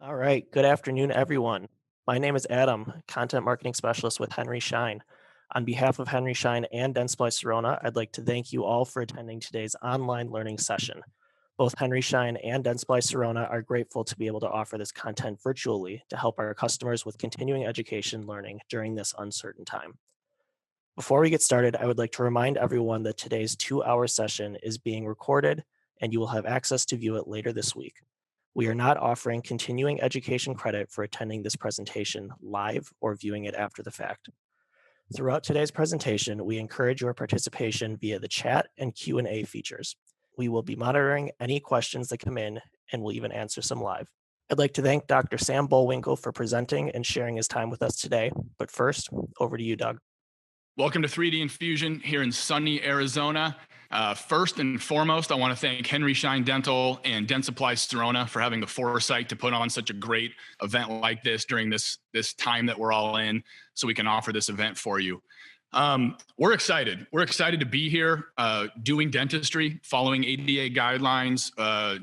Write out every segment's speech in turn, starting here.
All right. Good afternoon, everyone. My name is Adam, Content Marketing Specialist with Henry Schein. On behalf of Henry Schein and Dentsply Sirona, I'd like to thank you all for attending today's online learning session. Both Henry Schein and Dentsply Sirona are grateful to be able to offer this content virtually to help our customers with continuing education learning during this uncertain time. Before we get started, I would like to remind everyone that today's 2-hour session is being recorded and you will have access to view it later this week. We are not offering continuing education credit for attending this presentation live or viewing it after the fact. Throughout today's presentation, we encourage your participation via the chat and Q&A features. We will be monitoring any questions that come in and we'll even answer some live. I'd like to thank Dr. Sam Bollwinkel for presenting and sharing his time with us today. But first, over to you, Doug. Welcome to 3D Infusion here in sunny Arizona. First and foremost, I want to thank Henry Schein Dental and Dentsply Sirona for having the foresight to put on such a great event like this during this time that we're all in, so we can offer this event for you. We're excited. We're excited to be here doing dentistry, following ADA guidelines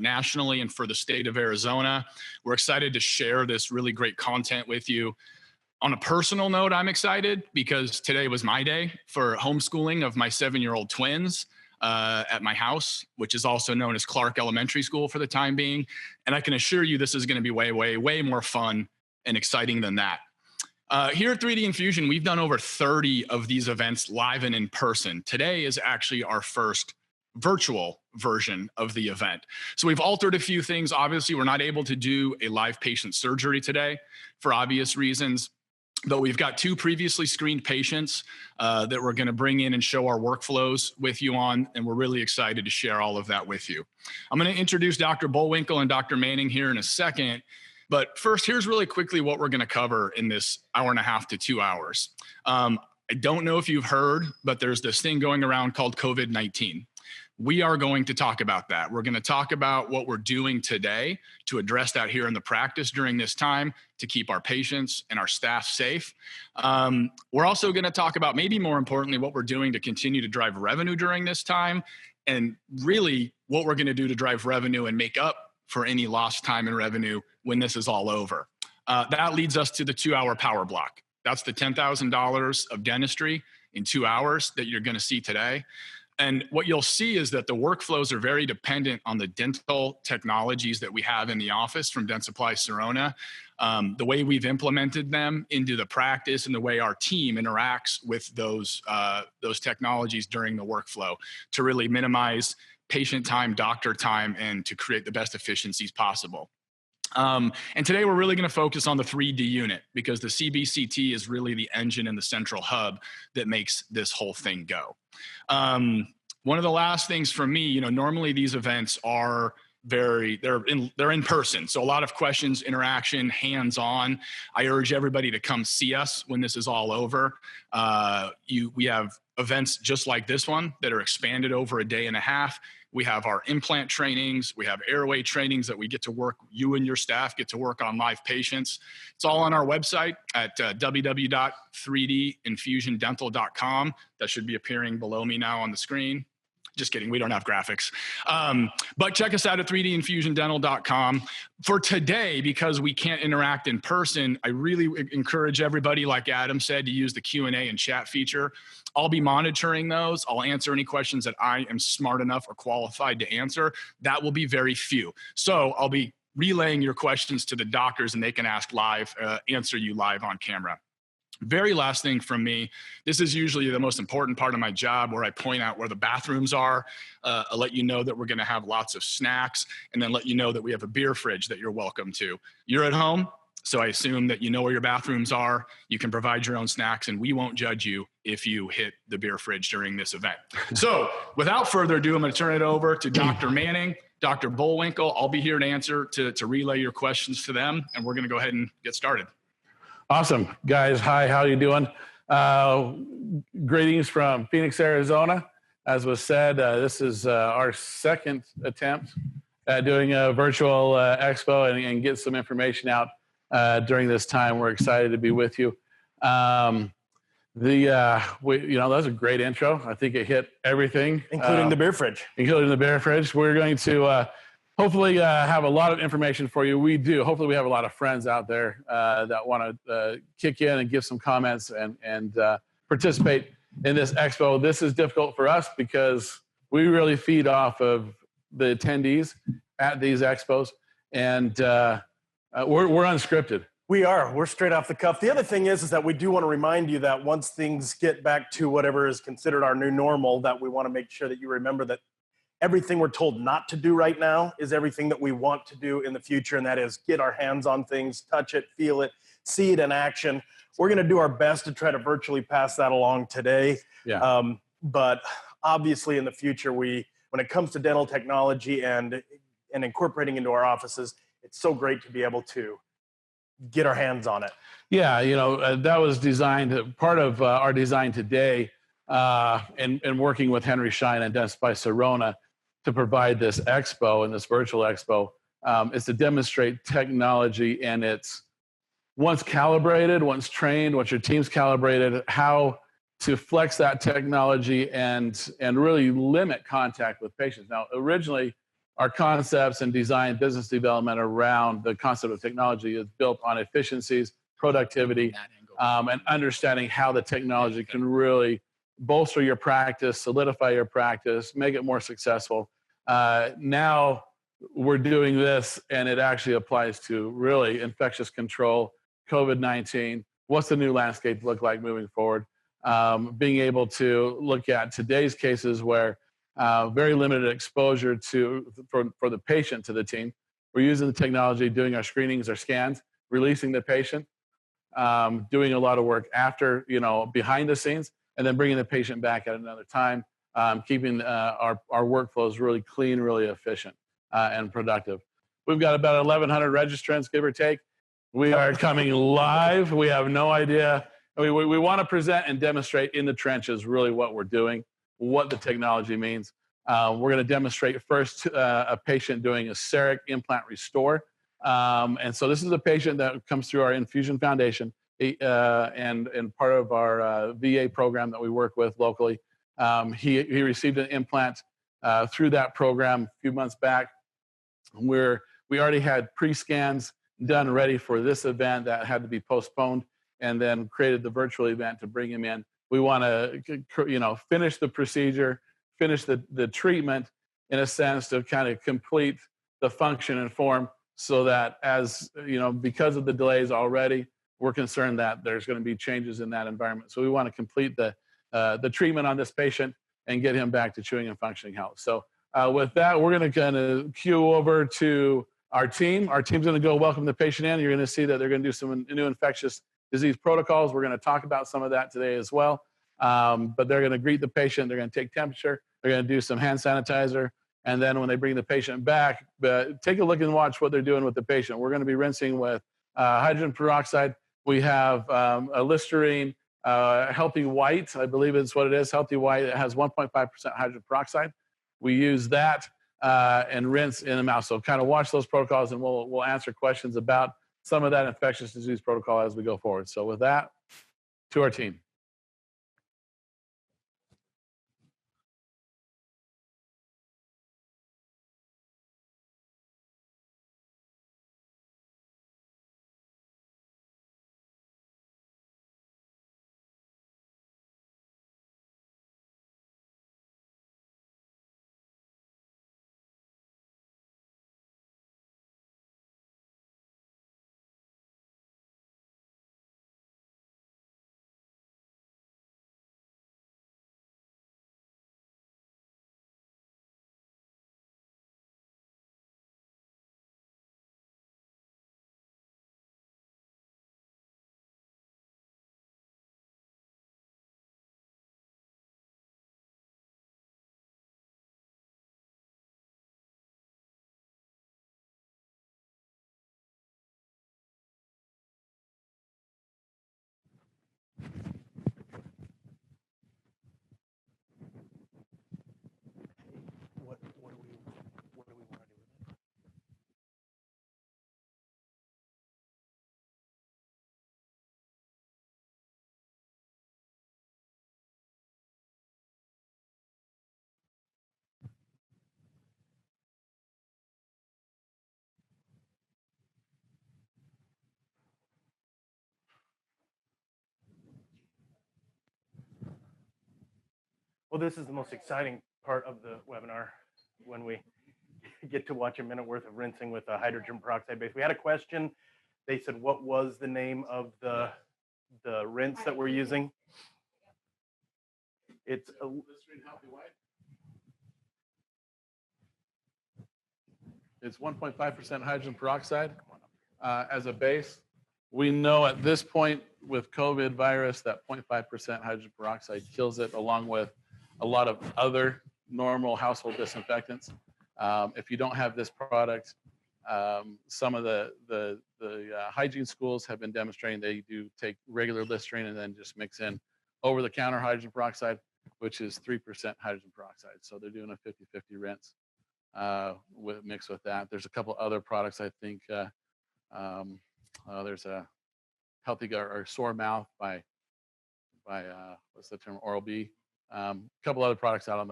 nationally and for the state of Arizona. We're excited to share this really great content with you. On a personal note, I'm excited because today was my day for homeschooling of my 7-year-old twins at my house, which is also known as Clark Elementary School for the time being. And I can assure you this is going to be way more fun and exciting than that. Here at 3D Infusion, we've done over 30 of these events live and in person. Today is actually our first virtual version of the event. So we've altered a few things. Obviously, we're not able to do a live patient surgery today for obvious reasons. But we've got 2 previously screened patients that we're going to bring in and show our workflows with you on, and we're really excited to share all of that with you. I'm going to introduce Dr. Bollwinkel and Dr. Manning here in a second, but first, here's really quickly what we're going to cover in this 1.5 to 2 hours. I don't know if you've heard, but there's this thing going around called COVID-19. We are going to talk about that. We're going to talk about what we're doing today to address that here in the practice during this time to keep our patients and our staff safe. We're also going to talk about, maybe more importantly, what we're doing to continue to drive revenue during this time, and really what we're going to do to drive revenue and make up for any lost time in revenue when this is all over. That leads us to the 2-hour power block. That's the $10,000 of dentistry in 2 hours that you're going to see today. And what you'll see is that the workflows are very dependent on the dental technologies that we have in the office from Dentsply Sirona, the way we've implemented them into the practice and the way our team interacts with those technologies during the workflow to really minimize patient time, doctor time, and to create the best efficiencies possible. And today we're really going to focus on the 3D unit because the CBCT is really the engine and the central hub that makes this whole thing go. One of the last things for me, normally these events are they're in person. So a lot of questions, interaction, hands-on. I urge everybody to come see us when this is all over. We have events just like this one that are expanded over a day and a half. We have our implant trainings. We have airway trainings that we get to work, you and your staff get to work on live patients. It's all on our website at www.3dinfusiondental.com. That should be appearing below me now on the screen. Just kidding, we don't have graphics. But check us out at 3dinfusiondental.com. For today, because we can't interact in person, I really encourage everybody, like Adam said, to use the Q&A and chat feature. I'll be monitoring those. I'll answer any questions that I am smart enough or qualified to answer. That will be very few. So I'll be relaying your questions to the doctors and they can answer you live on camera. Very last thing from me, this is usually the most important part of my job where I point out where the bathrooms are. I'll let you know that we're going to have lots of snacks and then let you know that we have a beer fridge that you're welcome to. You're at home, so I assume that you know where your bathrooms are. You can provide your own snacks and we won't judge you if you hit the beer fridge during this event. So without further ado, I'm going to turn it over to Dr. Manning, Dr. Bollwinkel. I'll be here to answer, to relay your questions to them, and we're going to go ahead and get started. Awesome. Guys, hi, how are you doing? Greetings from Phoenix, Arizona. As was said, this is our second attempt at doing a virtual expo and get some information out during this time. We're excited to be with you. That was a great intro. I think it hit everything. Including the beer fridge. Including the beer fridge. We're going to hopefully have a lot of information for you. We do. Hopefully we have a lot of friends out there that want to kick in and give some comments and participate in this expo. This is difficult for us because we really feed off of the attendees at these expos, and we're unscripted. We are. We're straight off the cuff. The other thing is that we do want to remind you that once things get back to whatever is considered our new normal, that we want to make sure that you remember that everything we're told not to do right now is everything that we want to do in the future, and that is get our hands on things, touch it, feel it, see it in action. We're going to do our best to try to virtually pass that along today. Yeah. But obviously in the future, when it comes to dental technology and incorporating into our offices, it's so great to be able to get our hands on it. Yeah, that was designed, part of our design today, and working with Henry Schein and Dentsply Sirona to provide this expo and this virtual expo, is to demonstrate technology, and it's once calibrated, once trained, once your team's calibrated, how to flex that technology and really limit contact with patients. Now, originally, our concepts and design business development around the concept of technology is built on efficiencies, productivity, and understanding how the technology can really bolster your practice, solidify your practice, make it more successful. Now we're doing this, and it actually applies to really infectious control, COVID-19. What's the new landscape look like moving forward? Being able to look at today's cases where very limited exposure for the patient to the team. We're using the technology, doing our screenings, our scans, releasing the patient, doing a lot of work after, behind the scenes, and then bringing the patient back at another time, keeping our workflows really clean, really efficient, and productive. We've got about 1,100 registrants, give or take. We are coming live. We have no idea. We want to present and demonstrate in the trenches really what we're doing, what the technology means. We're going to demonstrate first a patient doing a CEREC implant restore. And so this is a patient that comes through our Infusion Foundation and part of our VA program that we work with locally. He received an implant through that program a few months back, where we already had pre-scans done ready for this event that had to be postponed, and then created the virtual event to bring him in. We want to, finish the procedure, finish the treatment in a sense to kind of complete the function and form, so that because of the delays already, we're concerned that there's going to be changes in that environment. So we want to complete the treatment on this patient and get him back to chewing and functioning health. So with that, we're going to kind of cue over to our team. Our team's going to go welcome the patient in. You're going to see that they're going to do some new infectious disease protocols. We're going to talk about some of that today as well. But they're going to greet the patient. They're going to take temperature. They're going to do some hand sanitizer. And then when they bring the patient back, take a look and watch what they're doing with the patient. We're going to be rinsing with hydrogen peroxide. We have a Listerine Healthy White, I believe it's what it is, Healthy White. It has 1.5% hydrogen peroxide. We use that and rinse in the mouth. So kind of watch those protocols, and we'll answer questions about some of that infectious disease protocol as we go forward. So with that, to our team. Well, this is the most exciting part of the webinar when we get to watch a minute worth of rinsing with a hydrogen peroxide base. We had a question. They said, what was the name of the rinse that we're using? It's a Listerine Healthy White. It's 1.5% hydrogen peroxide as a base. We know at this point with COVID virus that 0.5% hydrogen peroxide kills it, along with a lot of other normal household disinfectants. If you don't have this product, some of the hygiene schools have been demonstrating they do take regular Listerine and then just mix in over-the-counter hydrogen peroxide, which is 3% hydrogen peroxide. So they're doing a 50-50 rinse mixed with that. There's a couple other products I think. There's a Healthy Gut or Sore Mouth by what's the term, Oral-B. A couple other products out on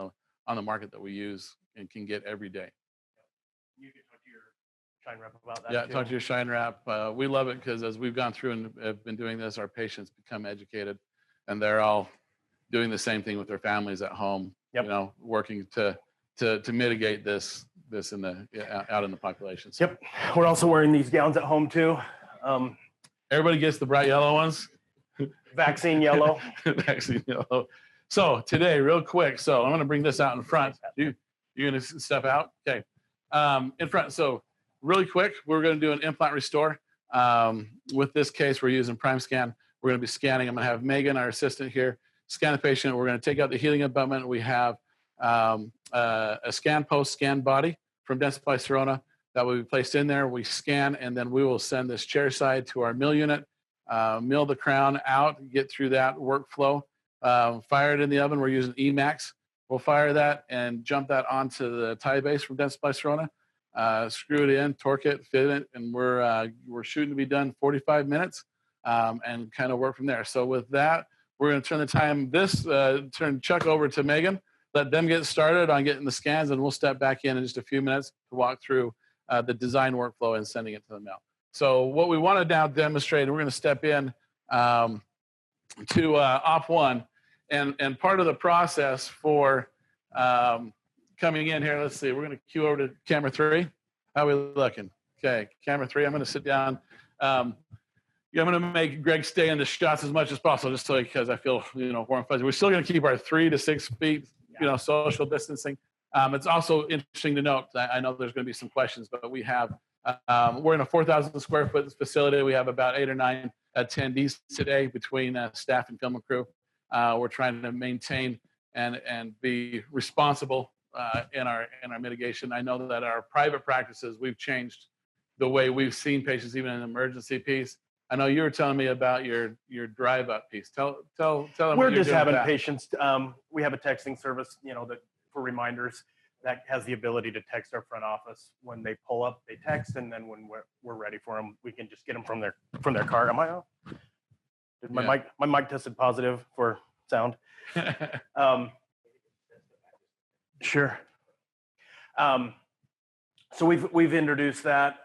the market that we use and can get every day. You can talk to your Schein rep about that. Yeah, too. talk to your Schein rep. We love it because as we've gone through and have been doing this, our patients become educated, and they're all doing the same thing with their families at home. Yep. You know, working to mitigate this in out in the population. So. Yep. We're also wearing these gowns at home too. Everybody gets the bright yellow ones. Vaccine yellow. Vaccine yellow. So today, real quick. So I'm going to bring this out in front. You're going to step out. Okay. In front. So really quick, we're going to do an implant restore. With this case, we're using Prime Scan. We're going to be scanning. I'm going to have Megan, our assistant here, scan the patient. We're going to take out the healing abutment. We have a scan post, scan body from Dentsply Sirona that will be placed in there. We scan, and then we will send this chair side to our mill unit, mill the crown out, get through that workflow, fire it in the oven. We're using Emax. We'll fire that and jump that onto the tie base from Dentsply Sirona, screw it in, torque it, fit it, and we're shooting to be done 45 minutes and kind of work from there. So with that, we're going to turn the time, turn Chuck over to Megan, let them get started on getting the scans, and we'll step back in just a few minutes to walk through the design workflow and sending it to the mill. So what we want to now demonstrate, we're going to step in to op one, and part of the process for coming in here, let's see, we're going to cue over to camera 3. How are we looking? Okay, camera 3, I'm going to sit down. I'm going to make Greg stay in the shots as much as possible, just so because I feel warm and fuzzy. We're still going to keep our 3 to 6 feet, social distancing. It's also interesting to note. I know there's going to be some questions, but we have we're in a 4,000 square foot facility. We have about 8 or 9 attendees today between staff and film and crew. We're trying to maintain and be responsible in our mitigation. I know that our private practices, we've changed the way we've seen patients, even in the emergency piece. I know you were telling me about your drive up piece. Tell them. We're just having patients. We have a texting service, that for reminders that has the ability to text our front office when they pull up. They text, and then when we're ready for them, we can just get them from their car. Am I on? Did my mic tested positive for sound? Sure. So we've introduced that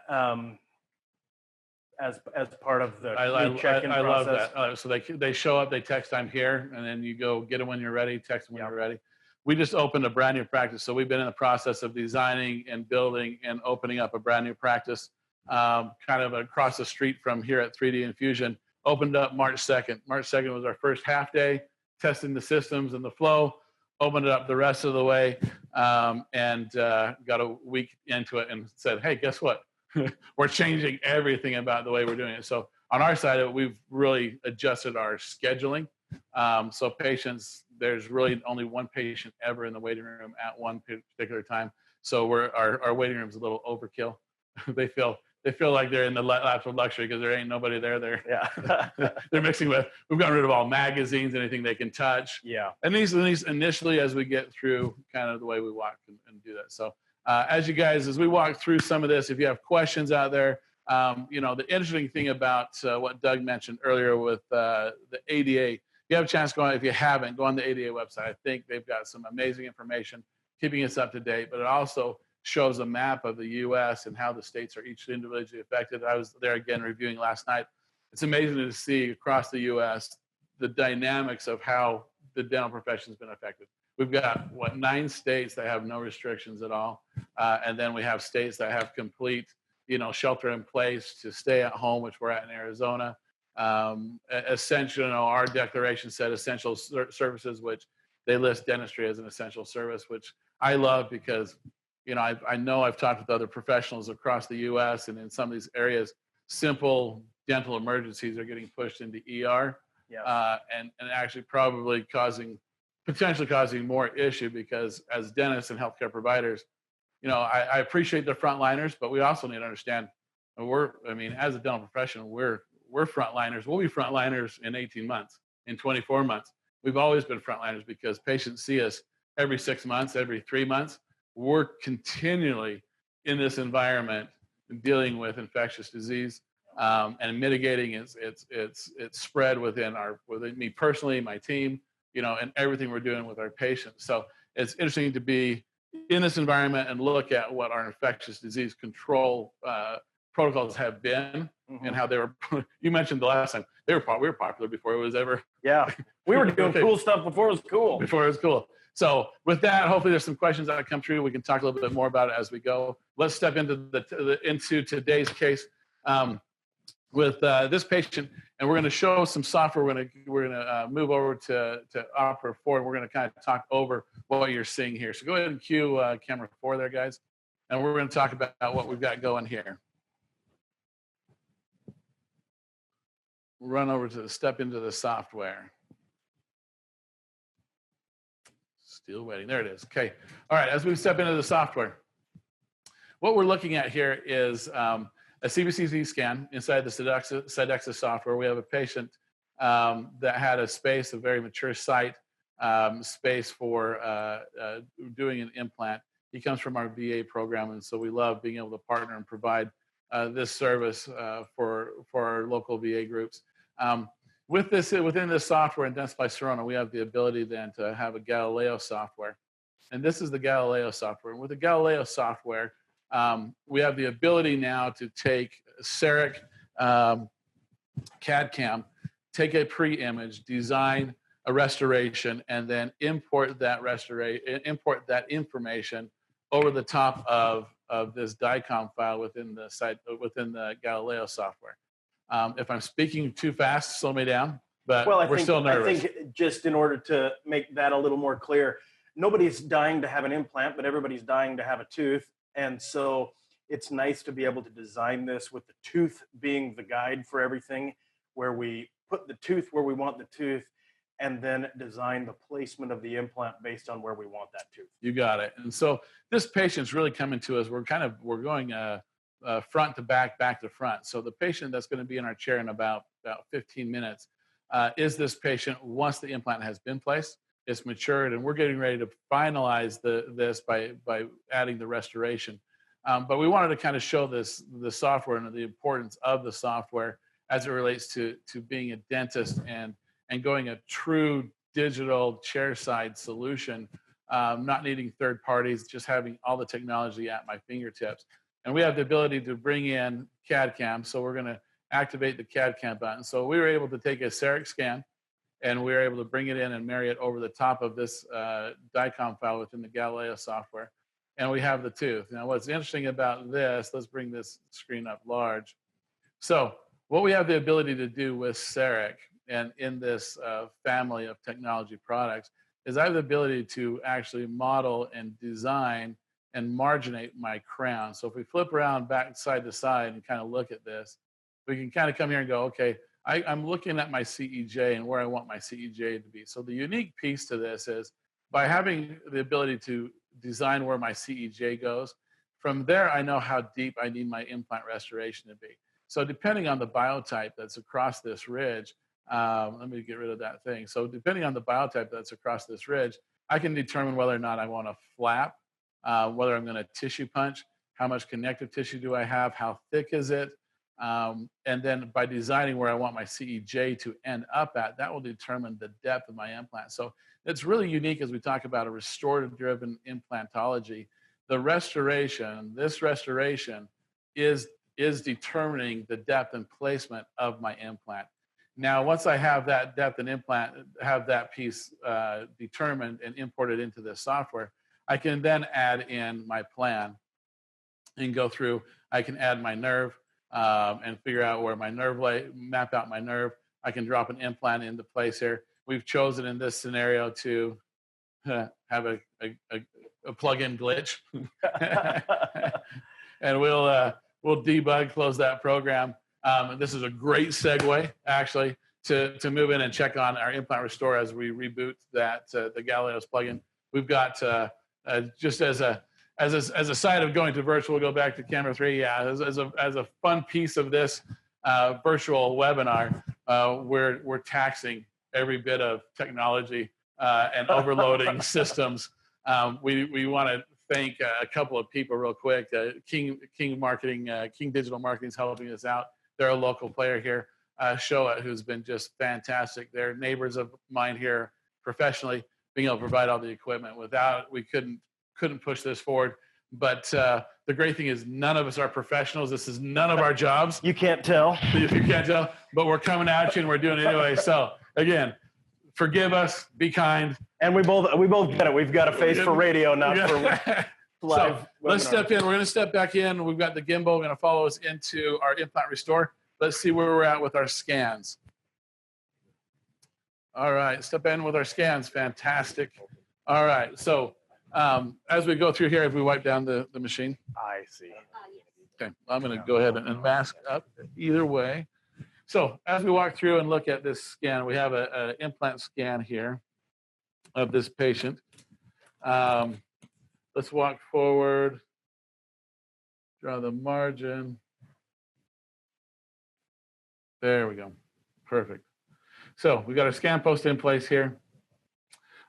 as part of the check-in process. I love that. So they show up, they text, I'm here, and then you go get them when you're ready, text them when you're ready. We just opened a brand new practice. So we've been in the process of designing and building and opening up a brand new practice kind of across the street from here at 3D Infusion. Opened up March 2nd. March 2nd was our first half day, testing the systems and the flow. Opened it up the rest of the way and got a week into it and said, hey, guess what? We're changing everything about the way we're doing it. So on our side, we've really adjusted our scheduling. So patients, there's really only one patient ever in the waiting room at one particular time. So our waiting room's a little overkill. They feel like they're in the laps of luxury because there ain't nobody there. They're mixing with. We've gotten rid of all magazines, anything they can touch. Yeah. And these initially, as we get through kind of the way we walk and do that. So as we walk through some of this, if you have questions out there, the interesting thing about what Doug mentioned earlier with the ADA. If you have a chance to go on, if you haven't, go on the ADA website. I think they've got some amazing information keeping us up to date, but it also shows a map of the U.S. and how the states are each individually affected. I was there again reviewing last night. It's amazing to see across the U.S. the dynamics of how the dental profession has been affected. we've got, what, 9 states that have no restrictions at all. And then we have states that have complete, shelter in place to stay at home, which we're at in Arizona. Essential, our declaration said essential services, which they list dentistry as an essential service, which I love because, I know I've talked with other professionals across the U.S. and in some of these areas, simple dental emergencies are getting pushed into ER, and actually probably potentially causing more issue, because as dentists and healthcare providers, I appreciate the frontliners, but we also need to understand as a dental profession, we're frontliners. We'll be frontliners in 18 months, in 24 months. We've always been frontliners because patients see us every 6 months, every 3 months. We're continually in this environment dealing with infectious disease, and mitigating its spread within me personally, my team, and everything we're doing with our patients. So it's interesting to be in this environment and look at what our infectious disease control protocols have been, and how they were. You mentioned the last time we were popular before it was ever. Yeah, we were doing cool stuff before it was cool. Before it was cool. So with that, hopefully there's some questions that come through. We can talk a little bit more about it as we go. Let's step into into today's case with this patient, and we're going to show some software. We're going to move over to Opera 4, and we're going to kind of talk over what you're seeing here. So go ahead and cue camera 4 there, guys, and we're going to talk about what we've got going here. Run over to step into the software. Still waiting. There it is. Okay. All right. As we step into the software, what we're looking at here is a CBCT scan inside the Sedexa software. We have a patient that had a very mature site, space for doing an implant. He comes from our VA program, and so we love being able to partner and provide this service for our local VA groups. Within this software in Dentsply Sirona, we have the ability then to have a Galileo software, and this is the Galileo software. And with the Galileo software, we have the ability now to take CEREC CAD/CAM, take a pre-image, design a restoration, and then import that information over the top of this DICOM file within the Galileo software. If I'm speaking too fast, slow me down, but we're still nervous. I think just in order to make that a little more clear, nobody's dying to have an implant, but everybody's dying to have a tooth. And so it's nice to be able to design this with the tooth being the guide for everything, where we put the tooth where we want the tooth, and then design the placement of the implant based on where we want that tooth. You got it. And so this patient's really coming to us. We're going front to back to front. So the patient that's going to be in our chair in about 15 minutes is this patient once the implant has been placed, it's matured, and we're getting ready to finalize this by adding the restoration. But we wanted to kind of show the software and the importance of the software as it relates to being a dentist and going a true digital chairside solution, not needing third parties, just having all the technology at my fingertips. And we have the ability to bring in CAD/CAM, so we're going to activate the CAD/CAM button. So we were able to take a CEREC scan, and we were able to bring it in and marry it over the top of this DICOM file within the Galileo software. And we have the tooth. Now, what's interesting about this, let's bring this screen up large. So what we have the ability to do with CEREC and in this family of technology products is I have the ability to actually model and design and marginate my crown. So if we flip around back side to side and kind of look at this, we can kind of come here and go, okay, I'm looking at my CEJ and where I want my CEJ to be. So the unique piece to this is by having the ability to design where my CEJ goes, from there I know how deep I need my implant restoration to be. So depending on the biotype that's across this ridge, let me get rid of that thing. So depending on the biotype that's across this ridge, I can determine whether or not I want to flap, whether I'm going to tissue punch, how much connective tissue do I have, how thick is it, and then by designing where I want my CEJ to end up at, that will determine the depth of my implant. So it's really unique as we talk about a restorative-driven implantology. The restoration, this restoration is determining the depth and placement of my implant. Now, once I have that depth and implant, have that piece determined and imported into the software, I can then add in my plan and go through. I can add my nerve and figure out where my nerve lay, map out my nerve. I can drop an implant into place here. We've chosen in this scenario to have a plug-in glitch, and we'll debug, close that program. This is a great segue, actually, to move in and check on our implant restore as we reboot that the Galileo's plugin. We've got just as a side of going to virtual, we'll go back to camera 3. Yeah, as a fun piece of this virtual webinar, we're taxing every bit of technology and overloading systems. We want to thank a couple of people real quick. King Marketing, King Digital Marketing is helping us out. They're a local player here. Showa, who's been just fantastic. They're neighbors of mine here professionally, being able to provide all the equipment. Without, we couldn't push this forward. But the great thing is none of us are professionals. This is none of our jobs. You can't tell. You can't tell, but we're coming at you and we're doing it anyway. So again, forgive us, be kind. And we both get it. We've got a face for radio, not for live. So let's step in. We're going to step back in. We've got the gimbal going to follow us into our implant restore. Let's see where we're at with our scans. All right, step in with our scans. Fantastic. All right, so as we go through here, if we wipe down the machine. I see. Okay, I'm going to go ahead and mask up either way. So as we walk through and look at this scan, we have an implant scan here of this patient. Let's walk forward, draw the margin. There we go. Perfect. So we got our scan post in place here.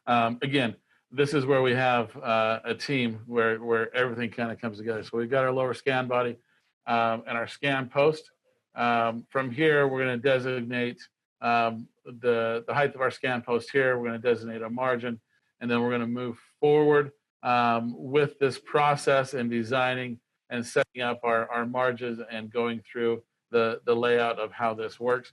Again, this is where we have a team where everything kind of comes together. So we've got our lower scan body and our scan post. From here, we're going to designate the height of our scan post here. We're going to designate a margin, and then we're going to move forward with this process and designing and setting up our margins and going through the layout of how this works.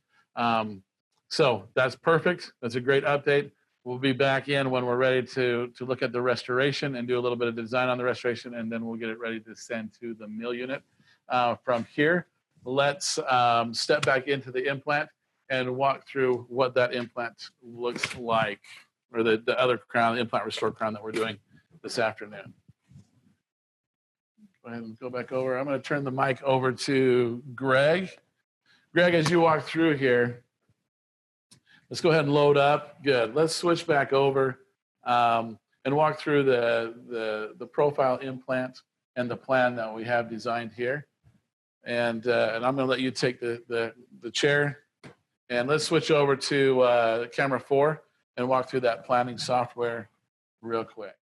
So that's perfect. That's a great update. We'll be back in when we're ready to look at the restoration and do a little bit of design on the restoration, and then we'll get it ready to send to the mill unit. From here, let's step back into the implant and walk through what that implant looks like, or the other crown, the implant restore crown that we're doing this afternoon. Go ahead and go back over. I'm going to turn the mic over to Greg. Greg, as you walk through here, let's go ahead and load up. Good. Let's switch back over and walk through the profile implant and the plan that we have designed here. And I'm going to let you take the chair, and let's switch over to camera 4 and walk through that planning software real quick.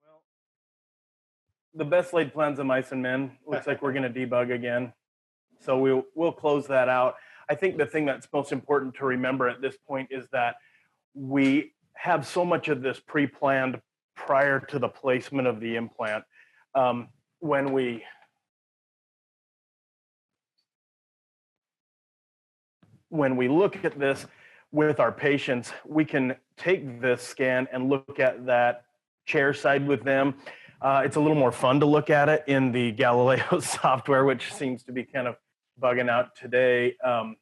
Well, the best laid plans of mice and men. Looks like we're going to debug again. So we'll close that out. I think the thing that's most important to remember at this point is that we have so much of this pre-planned prior to the placement of the implant. When we look at this with our patients, we can take this scan and look at that chair side with them. It's a little more fun to look at it in the Galileo software, which seems to be kind of bugging out today. Of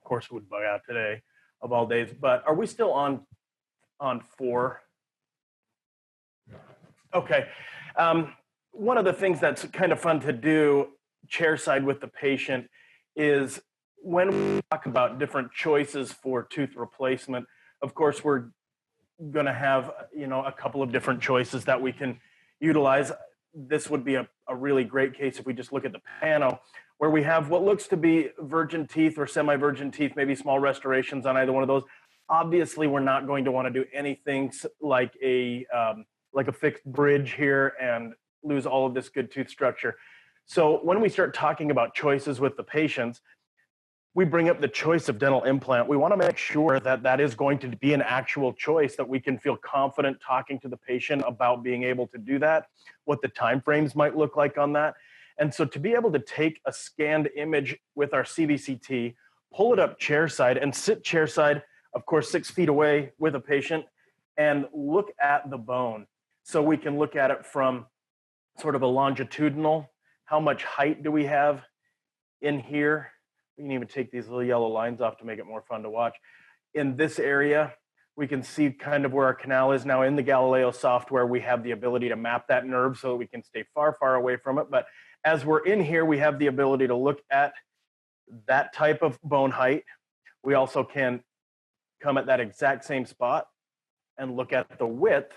course, it would bug out today of all days. But are we still on 4? Okay. One of the things that's kind of fun to do chair side with the patient is when we talk about different choices for tooth replacement, of course, we're going to have, a couple of different choices that we can utilize. This would be a really great case if we just look at the panel where we have what looks to be virgin teeth or semi-virgin teeth, maybe small restorations on either one of those. Obviously, we're not going to want to do anything like a fixed bridge here and lose all of this good tooth structure. So when we start talking about choices with the patients, we bring up the choice of dental implant, we want to make sure that that is going to be an actual choice, that we can feel confident talking to the patient about being able to do that, what the timeframes might look like on that. And so to be able to take a scanned image with our CBCT, pull it up chairside and sit chairside, of course, 6 feet away with a patient, and look at the bone. So we can look at it from sort of a longitudinal, how much height do we have in here? We can even take these little yellow lines off to make it more fun to watch. In this area, we can see kind of where our canal is. Now in the Galileo software, we have the ability to map that nerve so that we can stay far, far away from it. But as we're in here, we have the ability to look at that type of bone height. We also can come at that exact same spot and look at the width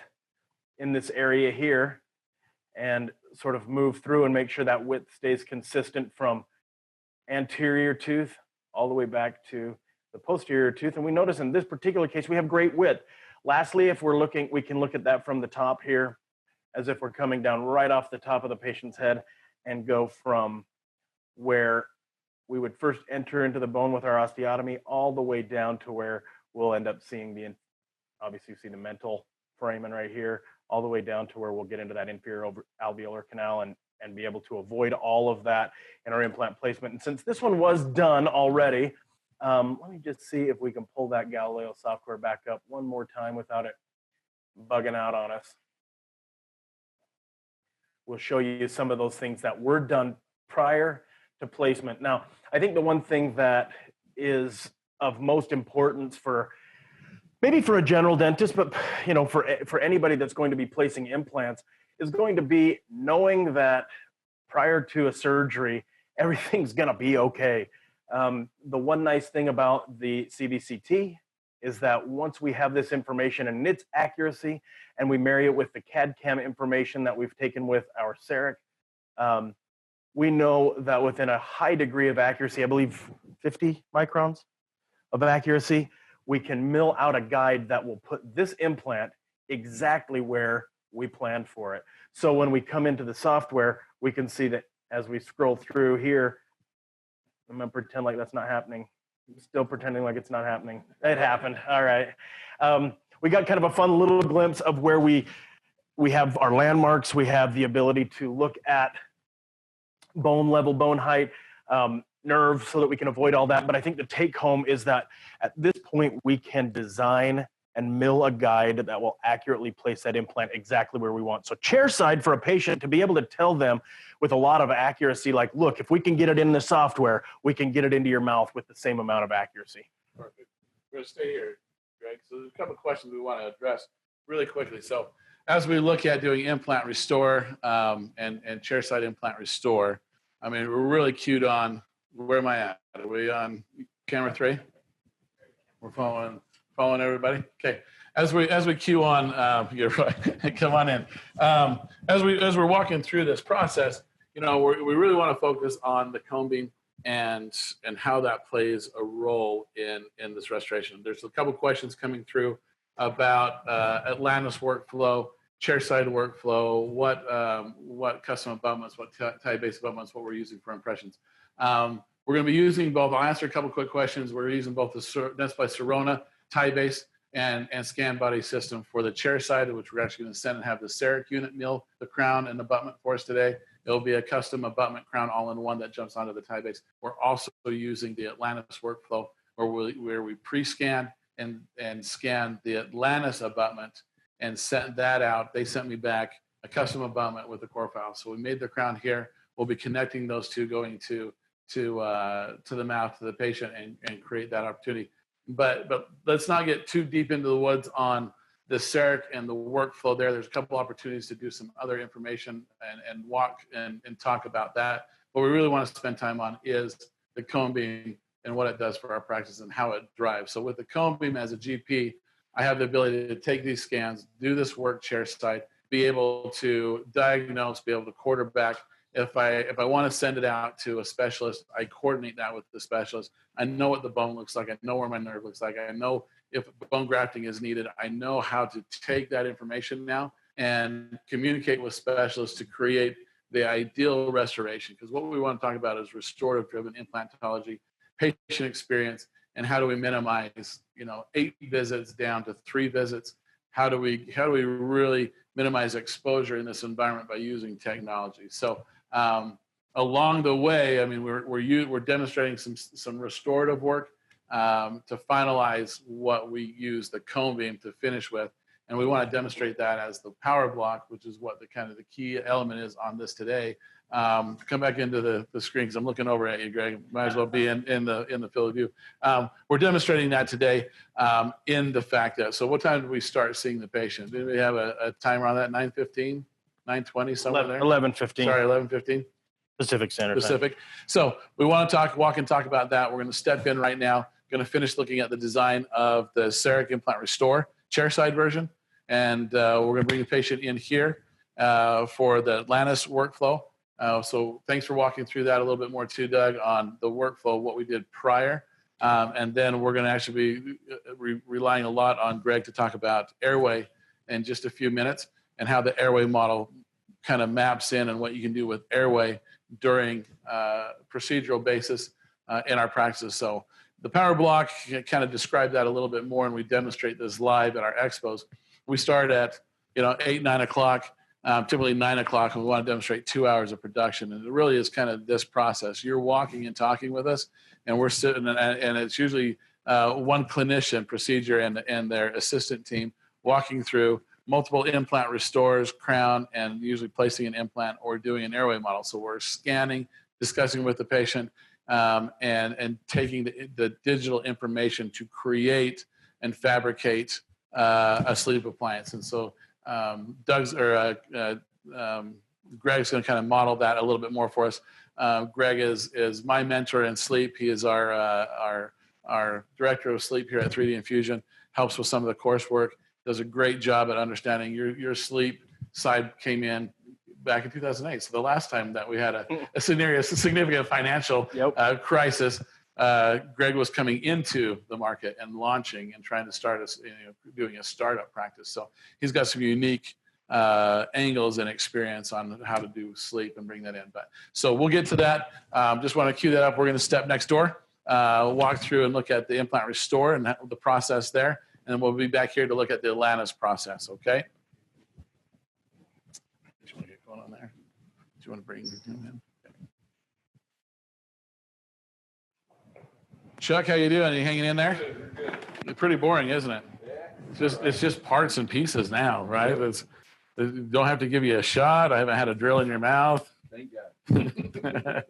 in this area here and sort of move through and make sure that width stays consistent from anterior tooth all the way back to the posterior tooth. And we notice in this particular case, we have great width. Lastly, if we're looking, we can look at that from the top here as if we're coming down right off the top of the patient's head and go from where we would first enter into the bone with our osteotomy all the way down to where we'll end up seeing the, obviously you see the mental foramen right here, all the way down to where we'll get into that inferior alveolar canal and be able to avoid all of that in our implant placement. And since this one was done already, let me just see if we can pull that Galileo software back up one more time without it bugging out on us. We'll show you some of those things that were done prior to placement. Now, I think the one thing that is of most importance for maybe for a general dentist, but you know, for anybody that's going to be placing implants, is going to be knowing that prior to a surgery, everything's going to be okay. The one nice thing about the CBCT is that once we have this information and its accuracy, and we marry it with the CAD/CAM information that we've taken with our CEREC, we know that within a high degree of accuracy, I believe 50 microns of accuracy, we can mill out a guide that will put this implant exactly where we planned for it. So when we come into the software, we can see that as we scroll through here, I'm gonna pretend like that's not happening. I'm still pretending like it's not happening. It happened, all right. We got kind of a fun little glimpse of where we have our landmarks. We have the ability to look at bone level, bone height, nerve, so that we can avoid all that. But I think the take home is that at this point, we can design and mill a guide that will accurately place that implant exactly where we want. So chairside for a patient to be able to tell them with a lot of accuracy, like, look, if we can get it in the software, we can get it into your mouth with the same amount of accuracy. Perfect. We're going to stay here, Greg. So there's a couple of questions we want to address really quickly. So as we look at doing implant restore and chairside implant restore, I mean, we're really cued on, where am I at? Are we on camera 3? We're following everybody. Okay. As we cue on, you're right. Come on in. As we're walking through this process, you know, we really want to focus on the combing and how that plays a role in this restoration. There's a couple questions coming through about Atlantis workflow, chairside workflow, what custom abutments, what tie-based abutments, what we're using for impressions. We're going to be using both. I'll answer a couple quick questions. We're using both the Dentsply Sirona tie-based and scan body system for the chair side, which we're actually going to send and have the CEREC unit mill the crown and abutment for us today. It'll be a custom abutment crown all-in-one that jumps onto the tie-base. We're also using the Atlantis workflow where we pre-scan and scan the Atlantis abutment and sent that out. They sent me back a custom abutment with the core file. So we made the crown here. We'll be connecting those two going to the mouth to the patient and create that opportunity. But let's not get too deep into the woods on the CEREC and the workflow there. There's a couple opportunities to do some other information and walk and talk about that. What we really want to spend time on is the cone beam and what it does for our practice and how it drives. So with the cone beam as a GP, I have the ability to take these scans, do this work chair side, be able to diagnose, be able to quarterback. If I want to send it out to a specialist, I coordinate that with the specialist. I know what the bone looks like. I know where my nerve looks like. I know if bone grafting is needed. I know how to take that information now and communicate with specialists to create the ideal restoration. Because what we want to talk about is restorative driven implantology. patient experience, and how do we minimize, 8 visits down to 3 visits? How do we really minimize exposure in this environment by using technology? So along the way, I mean, we're demonstrating some restorative work to finalize what we use the cone beam to finish with. And we want to demonstrate that as the power block, which is what the key element is on this today. Come back into the screen because I'm looking over at you, Greg. Might as well be in the field of view. We're demonstrating that today in the fact that, so what time did we start seeing the patient? Did we have a timer on that? 9:15, 9:20, somewhere there? 11:15. Sorry, 11:15. Pacific Standard Time. So we want to walk and talk about that. We're going to step in right now. Going to finish looking at the design of the CEREC Implant Restore chairside version. And we're going to bring the patient in here for the Atlantis workflow. So thanks for walking through that a little bit more too, Doug, on the workflow, what we did prior. And then we're going to actually be relying a lot on Greg to talk about airway in just a few minutes and how the airway model kind of maps in and what you can do with airway during procedural basis in our practices. So the power block kind of described that a little bit more, and we demonstrate this live at our expos. We start at 8, 9 o'clock, typically 9 o'clock, and we want to demonstrate 2 hours of production. And it really is kind of this process. You're walking and talking with us, and we're sitting, and it's usually one clinician, procedure, and their assistant team walking through multiple implant restores, crown, and usually placing an implant or doing an airway model. So we're scanning, discussing with the patient, and taking the digital information to create and fabricate a sleep appliance. And so Greg's going to kind of model that a little bit more for us. Greg is my mentor in sleep. He is our director of sleep here at 3D Infusion, helps with some of the coursework, does a great job at understanding your sleep side came in back in 2008. So the last time that we had a significant financial crisis, Greg was coming into the market and launching and trying to start doing a startup practice. So he's got some unique angles and experience on how to do sleep and bring that in. But so we'll get to that. Just want to cue that up. We're going to step next door, walk through and look at the implant restore and the process there. And we'll be back here to look at the Atlantis process, okay? What you want to get going on there? Do you want to bring him in? Chuck, how you doing? Are you hanging in there? It's pretty boring, isn't it? It's just parts and pieces now, right? You don't have to give you a shot. I haven't had a drill in your mouth. Thank God.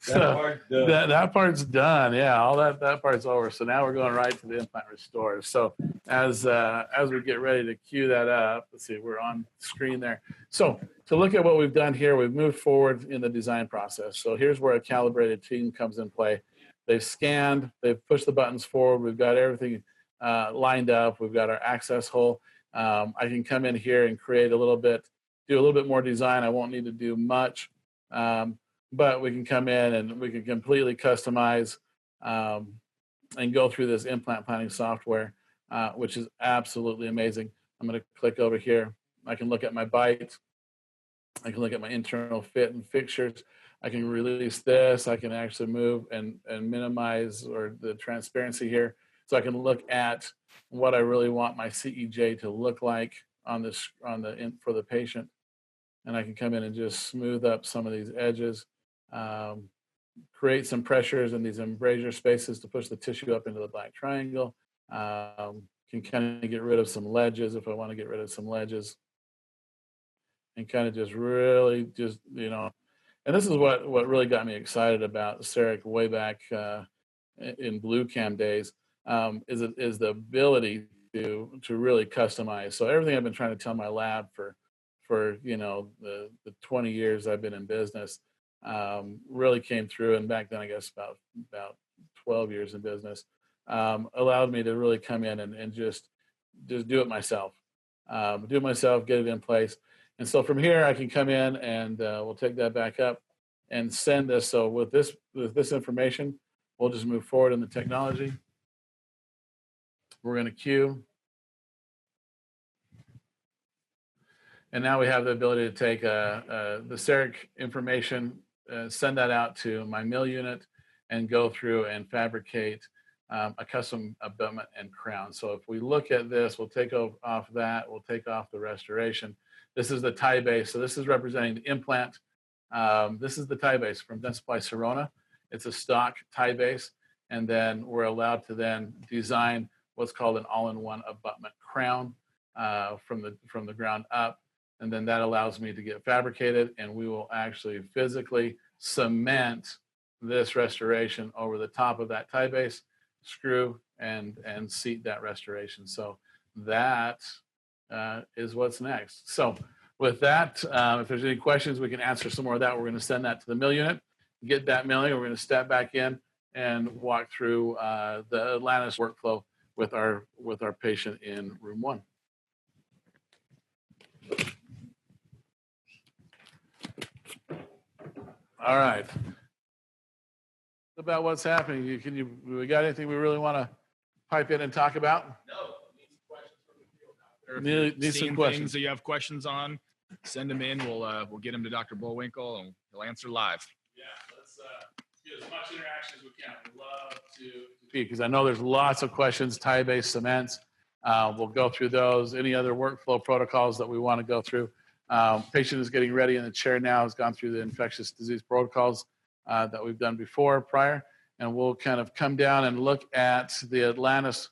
So that part's done. Yeah, all that part's over. So now we're going right to the implant restore. So as we get ready to cue that up, let's see, we're on screen there. So to look at what we've done here, we've moved forward in the design process. So here's where a calibrated team comes in play. They've scanned, they've pushed the buttons forward. We've got everything lined up. We've got our access hole. I can come in here and create do a little bit more design. I won't need to do much. But we can come in and we can completely customize and go through this implant planning software, which is absolutely amazing. I'm going to click over here. I can look at my bite. I can look at my internal fit and fixtures. I can release this. I can actually move and minimize or the transparency here. So I can look at what I really want my CEJ to look like for the patient. And I can come in and just smooth up some of these edges. Create some pressures in these embrasure spaces to push the tissue up into the black triangle. Can kind of get rid of some ledges if I want to get rid of some ledges. And kind of just really and this is what really got me excited about CEREC way back in Blue Cam days, is the ability to really customize. So everything I've been trying to tell my lab for the 20 years I've been in business, really came through, and back then I guess about 12 years in business, allowed me to really come in and just do it myself, get it in place. And so from here I can come in and we'll take that back up and send this. So with this information, we'll just move forward in the technology. We're going to queue. And now we have the ability to take the CEREC information, send that out to my mill unit, and go through and fabricate a custom abutment and crown. So if we look at this, we'll take off that, we'll take off the restoration. This is the tie base. So this is representing the implant. This is the tie base from Dentsply Sirona. It's a stock tie base. And then we're allowed to then design what's called an all-in-one abutment crown from the ground up. And then that allows me to get fabricated, and we will actually physically cement this restoration over the top of that tie base, screw and seat that restoration. So that is what's next. So with that, if there's any questions, we can answer some more of that. We're going to send that to the mill unit, get that milling. We're going to step back in and walk through the Atlantis workflow with our patient in room 1. All right. About what's happening. We got anything we really want to pipe in and talk about? No. Need some questions. Things that you have questions on, send them in. We'll get them to Dr. Bollwinkel, and he'll answer live. Yeah, let's get as much interaction as we can. We'd love to because I know there's lots of questions, tie-based cements. We'll go through those. Any other workflow protocols that we want to go through. Patient is getting ready in the chair now, has gone through the infectious disease protocols that we've done prior, and we'll kind of come down and look at the Atlantis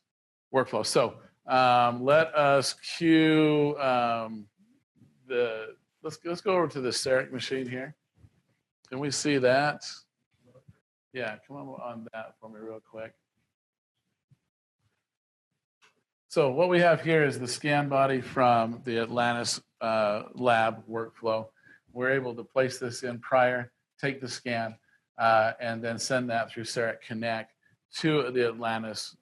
workflow. So let us cue let's go over to the CEREC machine here. Can we see that? Yeah, come on that for me real quick. So what we have here is the scan body from the Atlantis lab workflow. We're able to place this in prior, take the scan, and then send that through CEREC Connect to the Atlantis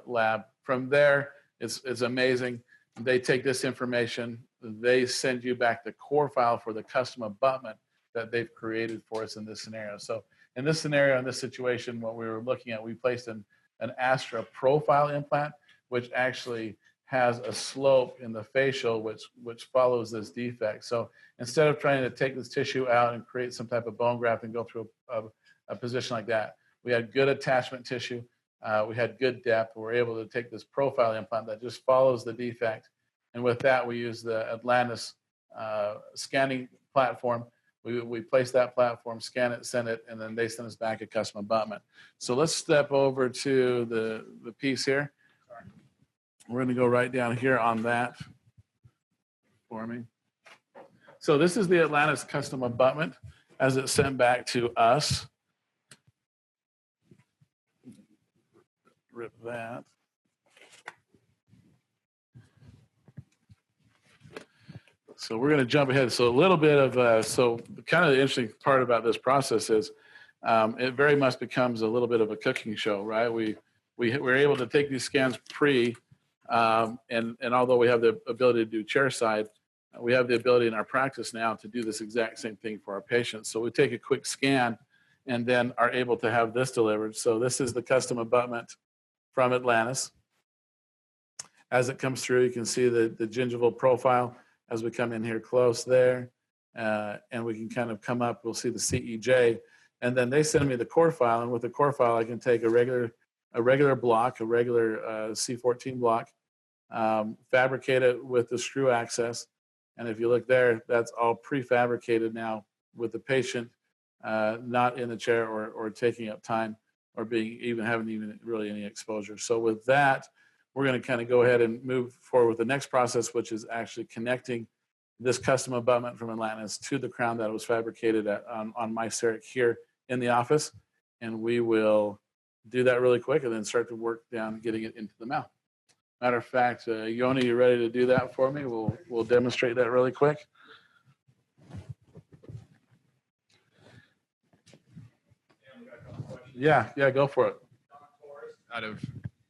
lab. From there, it's amazing. They take this information, they send you back the core file for the custom abutment that they've created for us in this scenario. So in this scenario, in this situation, what we were looking at, we placed an Astra profile implant, which actually has a slope in the facial which follows this defect. So instead of trying to take this tissue out and create some type of bone graft and go through a position like that, we had good attachment tissue. We had good depth. We're able to take this profile implant that just follows the defect. And with that, we use the Atlantis scanning platform. We place that platform, scan it, send it, and then they send us back a custom abutment. So let's step over to the piece here. We're going to go right down here on that for me. So this is the Atlantis custom abutment as it's sent back to us. Rip that. So we're going to jump ahead. So a little bit of, so kind of the interesting part about this process is it very much becomes a little bit of a cooking show, right? We're able to take these scans and although we have the ability to do chairside, we have the ability in our practice now to do this exact same thing for our patients. So we take a quick scan and then are able to have this delivered. So this is the custom abutment from Atlantis. As it comes through, you can see the gingival profile as we come in here close there. And we can kind of come up, we'll see the CEJ. And then they send me the core file. And with the core file, I can take a regular block, a regular C14 block, fabricate it with the screw access. And if you look there, that's all prefabricated now with the patient not in the chair or taking up time or having really any exposure. So with that, we're going to kind of go ahead and move forward with the next process, which is actually connecting this custom abutment from Atlantis to the crown that was fabricated on my CEREC here in the office. And we will do that really quick and then start to work down getting it into the mouth. Matter of fact, Yoni, you ready to do that for me? We'll demonstrate that really quick. Yeah, go for it. Out of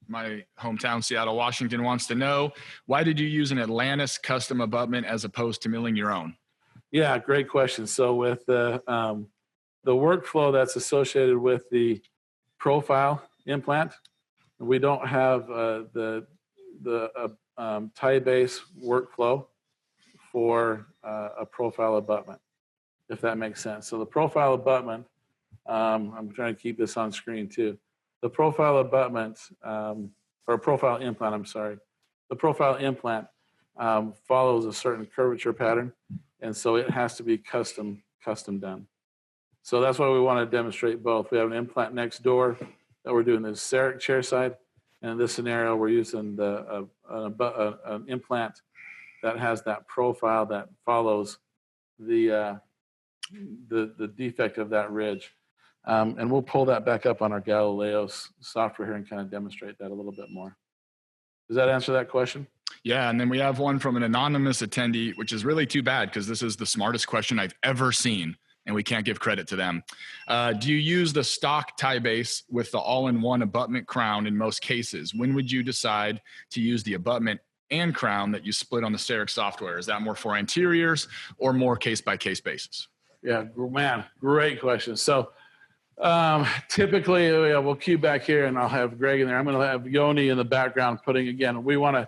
my hometown, Seattle, Washington, wants to know, why did you use an Atlantis custom abutment as opposed to milling your own? Yeah, great question. So with the workflow that's associated with the profile implant, we don't have the tie base workflow for a profile abutment, if that makes sense. So the profile abutment I'm trying to keep this on screen too. The profile abutment, or profile implant, I'm sorry. The profile implant follows a certain curvature pattern, and so it has to be custom done. So that's why we want to demonstrate both. We have an implant next door that we're doing the CEREC chair side, and in this scenario, we're using an implant that has that profile that follows the defect of that ridge. And we'll pull that back up on our Galileo software here and kind of demonstrate that a little bit more. Does that answer that question? Yeah, and then we have one from an anonymous attendee, which is really too bad because this is the smartest question I've ever seen, and we can't give credit to them. Do you use the stock tie base with the all-in-one abutment crown in most cases? When would you decide to use the abutment and crown that you split on the CEREC software? Is that more for anteriors or more case-by-case basis? Yeah, man, great question. So typically, we'll cue back here, and I'll have Greg in there. I'm going to have Yoni in the background putting, again, we want to,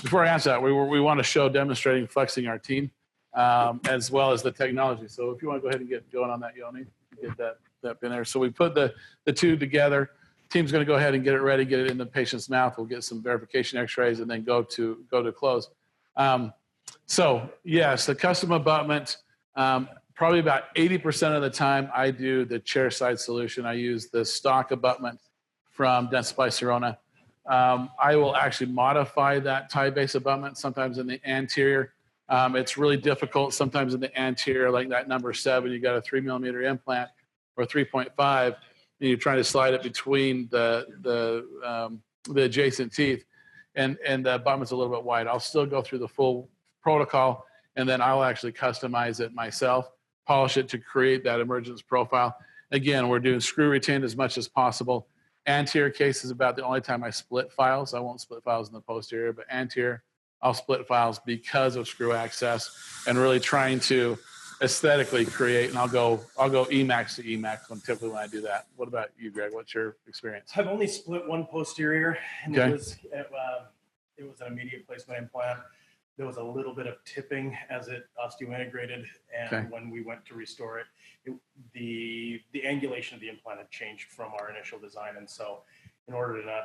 before I answer that, we want to show demonstrating flexing our team as well as the technology. So if you want to go ahead and get going on that, Yoni, get that in there. So we put the two together. Team's going to go ahead and get it ready, get it in the patient's mouth. We'll get some verification x-rays and then go to close. So yes, the custom abutment, probably about 80% of the time I do the chair side solution. I use the stock abutment from Dentsply Sirona. I will actually modify that tie base abutment sometimes in the anterior. It's really difficult sometimes in the anterior, like that number 7, you got a 3mm implant or 3.5, and you're trying to slide it between the adjacent teeth, and the abutment's a little bit wide. I'll still go through the full protocol, and then I'll actually customize it myself, polish it to create that emergence profile. Again, we're doing screw retained as much as possible. Anterior case is about the only time I split files. I won't split files in the posterior, but anterior, I'll split files because of screw access and really trying to aesthetically create. And I'll go Emax to Emax typically when I do that. What about you, Greg? What's your experience? I've only split one posterior, and Okay. it was an immediate placement implant. There was a little bit of tipping as it osteointegrated, and Okay. when we went to restore it, the angulation of the implant had changed from our initial design, and so in order to not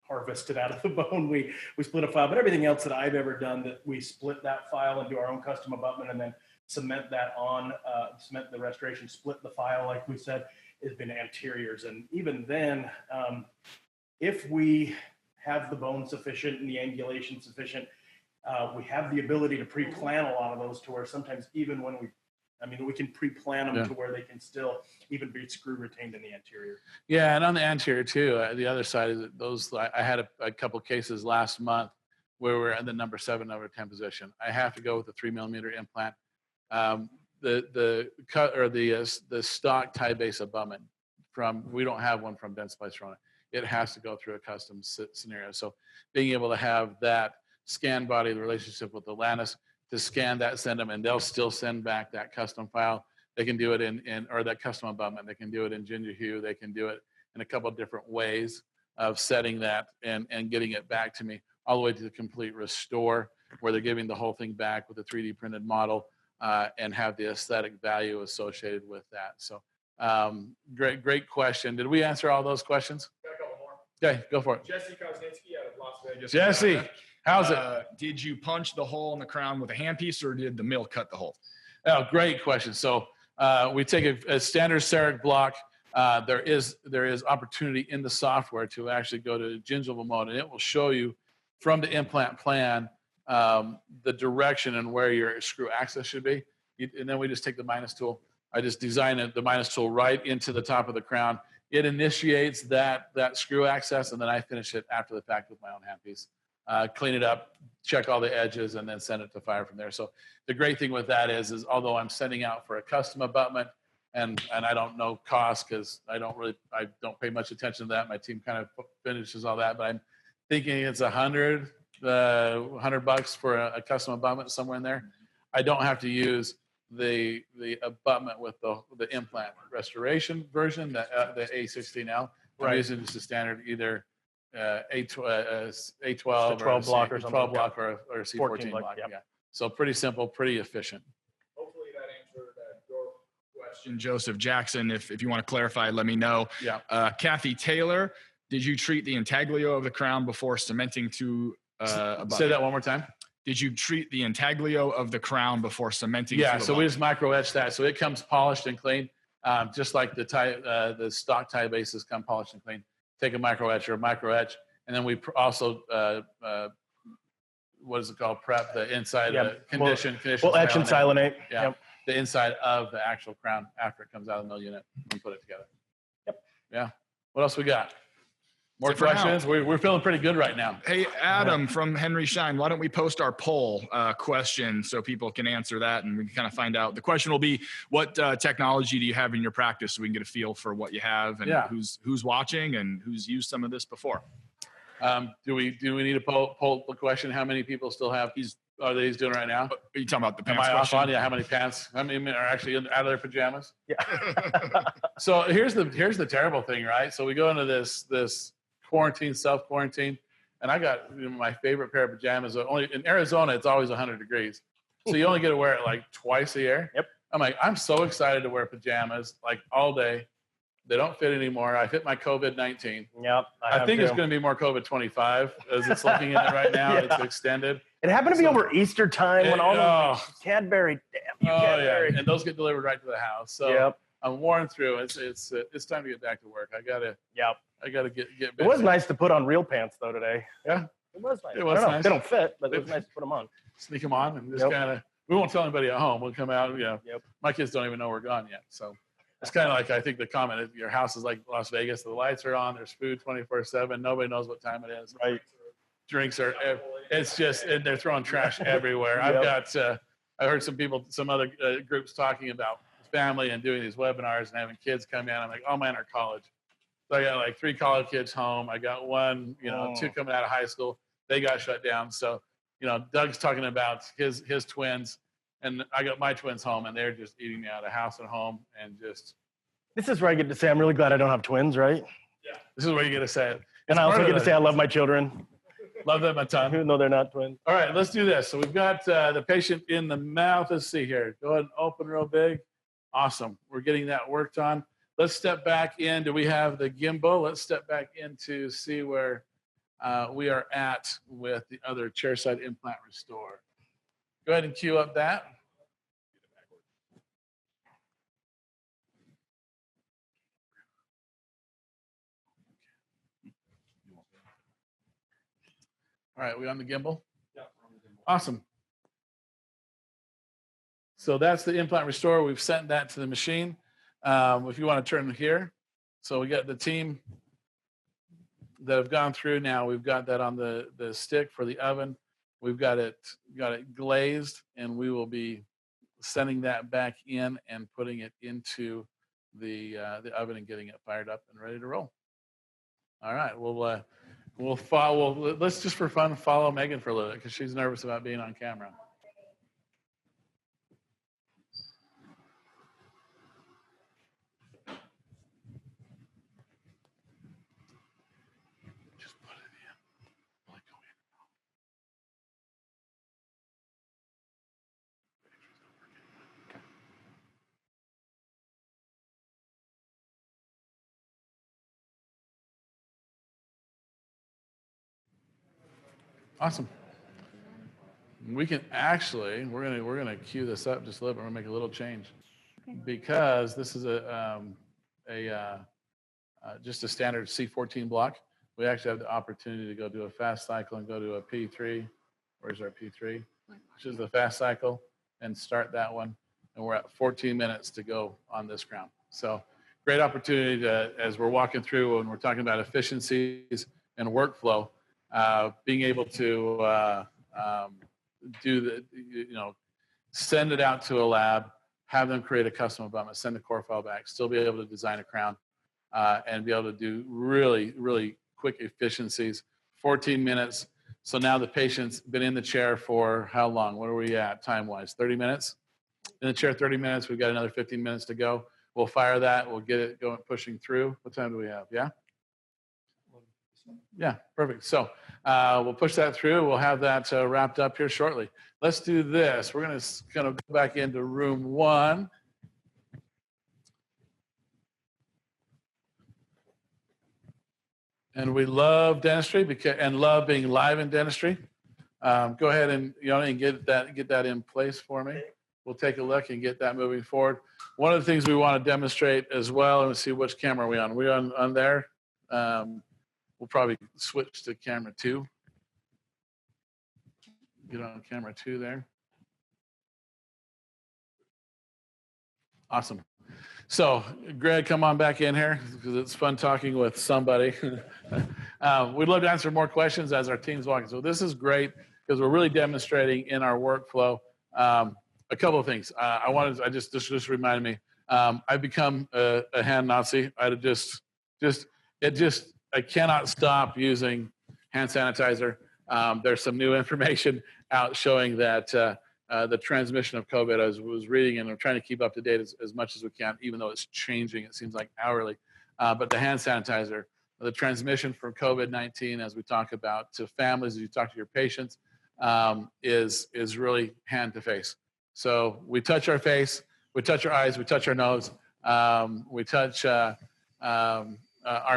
harvest it out of the bone, we split a file. But everything else that I've ever done, that we split that file and do our own custom abutment and then cement that on, cement the restoration, split the file like we said, has been anteriors. And even then, if we have the bone sufficient and the angulation sufficient, we have the ability to pre-plan a lot of those to where sometimes even when we can pre-plan them to where they can still even be screw retained in the anterior. Yeah, and on the anterior too, the other side is those. I had a couple cases last month where we're in the number 7, number 10 position. I have to go with the 3mm implant. The cut or the stock tie base abutment we don't have one from Dentsply Sirona. It has to go through a custom scenario. So being able to have that scan body, the relationship with the Lannis, to scan that, send them, and they'll still send back that custom file. They can do it or that custom abutment. They can do it in ginger hue. They can do it in a couple of different ways of setting that and getting it back to me, all the way to the complete restore, where they're giving the whole thing back with a 3D printed model and have the aesthetic value associated with that. So great question. Did we answer all those questions? Got a couple more. Okay, go for it. Jesse Kozinski out of Las Vegas. Jesse, how's it? Did you punch the hole in the crown with a handpiece, or did the mill cut the hole? Oh, great question. So we take a standard CEREC block. There is opportunity in the software to actually go to gingival mode, and it will show you from the implant plan the direction and where your screw access should be. And then we just take the minus tool. I just design the minus tool right into the top of the crown. It initiates that screw access, and then I finish it after the fact with my own handpiece. Clean it up, check all the edges, and then send it to fire from there. So the great thing with that is although I'm sending out for a custom abutment, and I don't know cost because I don't pay much attention to that. My team kind of finishes all that, but I'm thinking it's $100 for a custom abutment somewhere in there. I don't have to use the abutment with the implant restoration version, the A16L. I'm using just a standard either A12 or 12 block or a something. 12 block or a C14 block. Yep. Yeah. So pretty simple, pretty efficient. Hopefully that answered your question, Joseph Jackson. If you want to clarify, let me know. Yeah. Kathy Taylor, did you treat the intaglio of the crown before cementing to Say that one more time. Did you treat the intaglio of the crown before cementing? Yeah, so we just micro etch that, so it comes polished and clean, just like the stock tie bases come polished and clean. Take a micro etch, and then we also what is it called? Prep the inside, condition. We'll etch and silanate. Yeah, yep. The inside of the actual crown after it comes out of the mill unit and put it together. Yep. Yeah. What else we got? More questions? We're feeling pretty good right now. Hey, Adam from Henry Schein, why don't we post our poll question so people can answer that and we can kind of find out. The question will be, what technology do you have in your practice so we can get a feel for what you have and who's watching and who's used some of this before? Do we need a poll question? How many people still have he's doing right now? Are you talking about the pants Am I question? off on? Yeah, how many pants? How many are actually out of their pajamas? Yeah. So here's the terrible thing, right? So we go into this quarantine, self-quarantine, and I got my favorite pair of pajamas. Only in Arizona, it's always 100 degrees. So you only get to wear it like twice a year. Yep. I'm so excited to wear pajamas like all day. They don't fit anymore. I fit my COVID-19. Yep. I think it's going to be more COVID-25 as it's looking at it right now. It's extended. It happened to be over Easter time when all the Cadbury, Cadbury. And those get delivered right to the house. So I'm worn through. It's time to get back to work. I gotta get busy. It was nice to put on real pants though today. Yeah. It was nice. It was nice. They don't fit, but it was nice to put them on. Sneak them on and just kind of, we won't tell anybody at home. We'll come out, My kids don't even know we're gone yet. So it's kind of like, I think the comment, your house is like Las Vegas. The lights are on. There's food 24/7. Nobody knows what time it is. Right. Drinks are, it's just, they're throwing trash everywhere. I've got, I heard some other groups talking about family and doing these webinars and having kids come in. I'm like, all mine are college. So I got like 3 college kids home. I got one, 2 coming out of high school. They got shut down. So, Doug's talking about his twins, and I got my twins home, and they're just eating me out of house and home, and just. This is where I get to say I'm really glad I don't have twins, right? Yeah. This is where you get to say it. And I also get to say I love my children. Love them a ton. Even though they're not twins. All right, let's do this. So we've got the patient in the mouth. Let's see here. Go ahead and open real big. Awesome. We're getting that worked on. Let's step back in. Do we have the gimbal? Let's step back in to see where we are at with the other chairside implant restore. Go ahead and cue up that. All right, we on the gimbal? Yeah. Awesome. So that's the implant restore. We've sent that to the machine. If you want to turn here. So we got the team that have gone through now. We've got that on the stick for the oven. We've got it glazed, and we will be sending that back in and putting it into the oven and getting it fired up and ready to roll. All right, we'll follow. Let's just for fun follow Megan for a little bit because she's nervous about being on camera. Awesome. We can actually, we're gonna cue this up just a little bit. We're gonna make a little change because this is just a standard C14 block. We actually have the opportunity to go do a fast cycle and go to a P3. Where's our P3? Which is the fast cycle, and start that one. And we're at 14 minutes to go on this crown. So great opportunity to, as we're walking through and we're talking about efficiencies and workflow, being able to send it out to a lab, have them create a custom abutment, send the core file back, still be able to design a crown, and be able to do really, really quick efficiencies. 14 minutes. So now the patient's been in the chair for how long? What are we at time-wise? 30 minutes? In the chair 30 minutes. We've got another 15 minutes to go. We'll fire that. We'll get it going, pushing through. What time do we have? Yeah? Yeah, perfect. So we'll push that through. We'll have that wrapped up here shortly. Let's do this. We're going to kind of go back into room 1. and we love dentistry and love being live in dentistry. Go ahead and get that in place for me. We'll take a look and get that moving forward. One of the things we want to demonstrate as well, and let's see which camera are we on. Are we on there? We'll probably switch to camera 2. Get on camera 2 there. Awesome. So, Greg, come on back in here because it's fun talking with somebody. We'd love to answer more questions as our team's walking. So this is great because we're really demonstrating in our workflow a couple of things. I just reminded me. I've become a hand Nazi. I cannot stop using hand sanitizer. There's some new information out showing that the transmission of COVID, I was reading, and I'm trying to keep up to date as much as we can, even though it's changing, it seems like hourly. But the hand sanitizer, the transmission from COVID-19, as we talk about to families, as you talk to your patients, is really hand to face. So we touch our face, we touch our eyes, we touch our nose, we touch our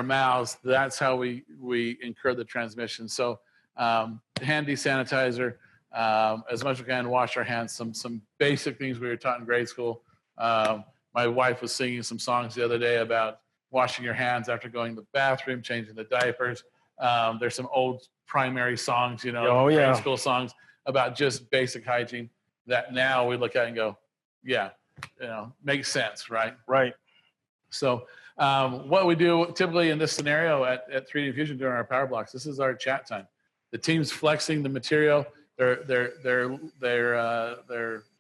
mouths. That's how we incur the transmission. So hand desanitizer, as much as we can, wash our hands. Some basic things we were taught in grade school. My wife was singing some songs the other day about washing your hands after going to the bathroom, changing the diapers. There's some old primary songs, grade school songs about just basic hygiene that now we look at and go, yeah, makes sense, right? Right. So what we do typically in this scenario at 3D Infusion during our power blocks, this is our chat time. The team's flexing the material. They're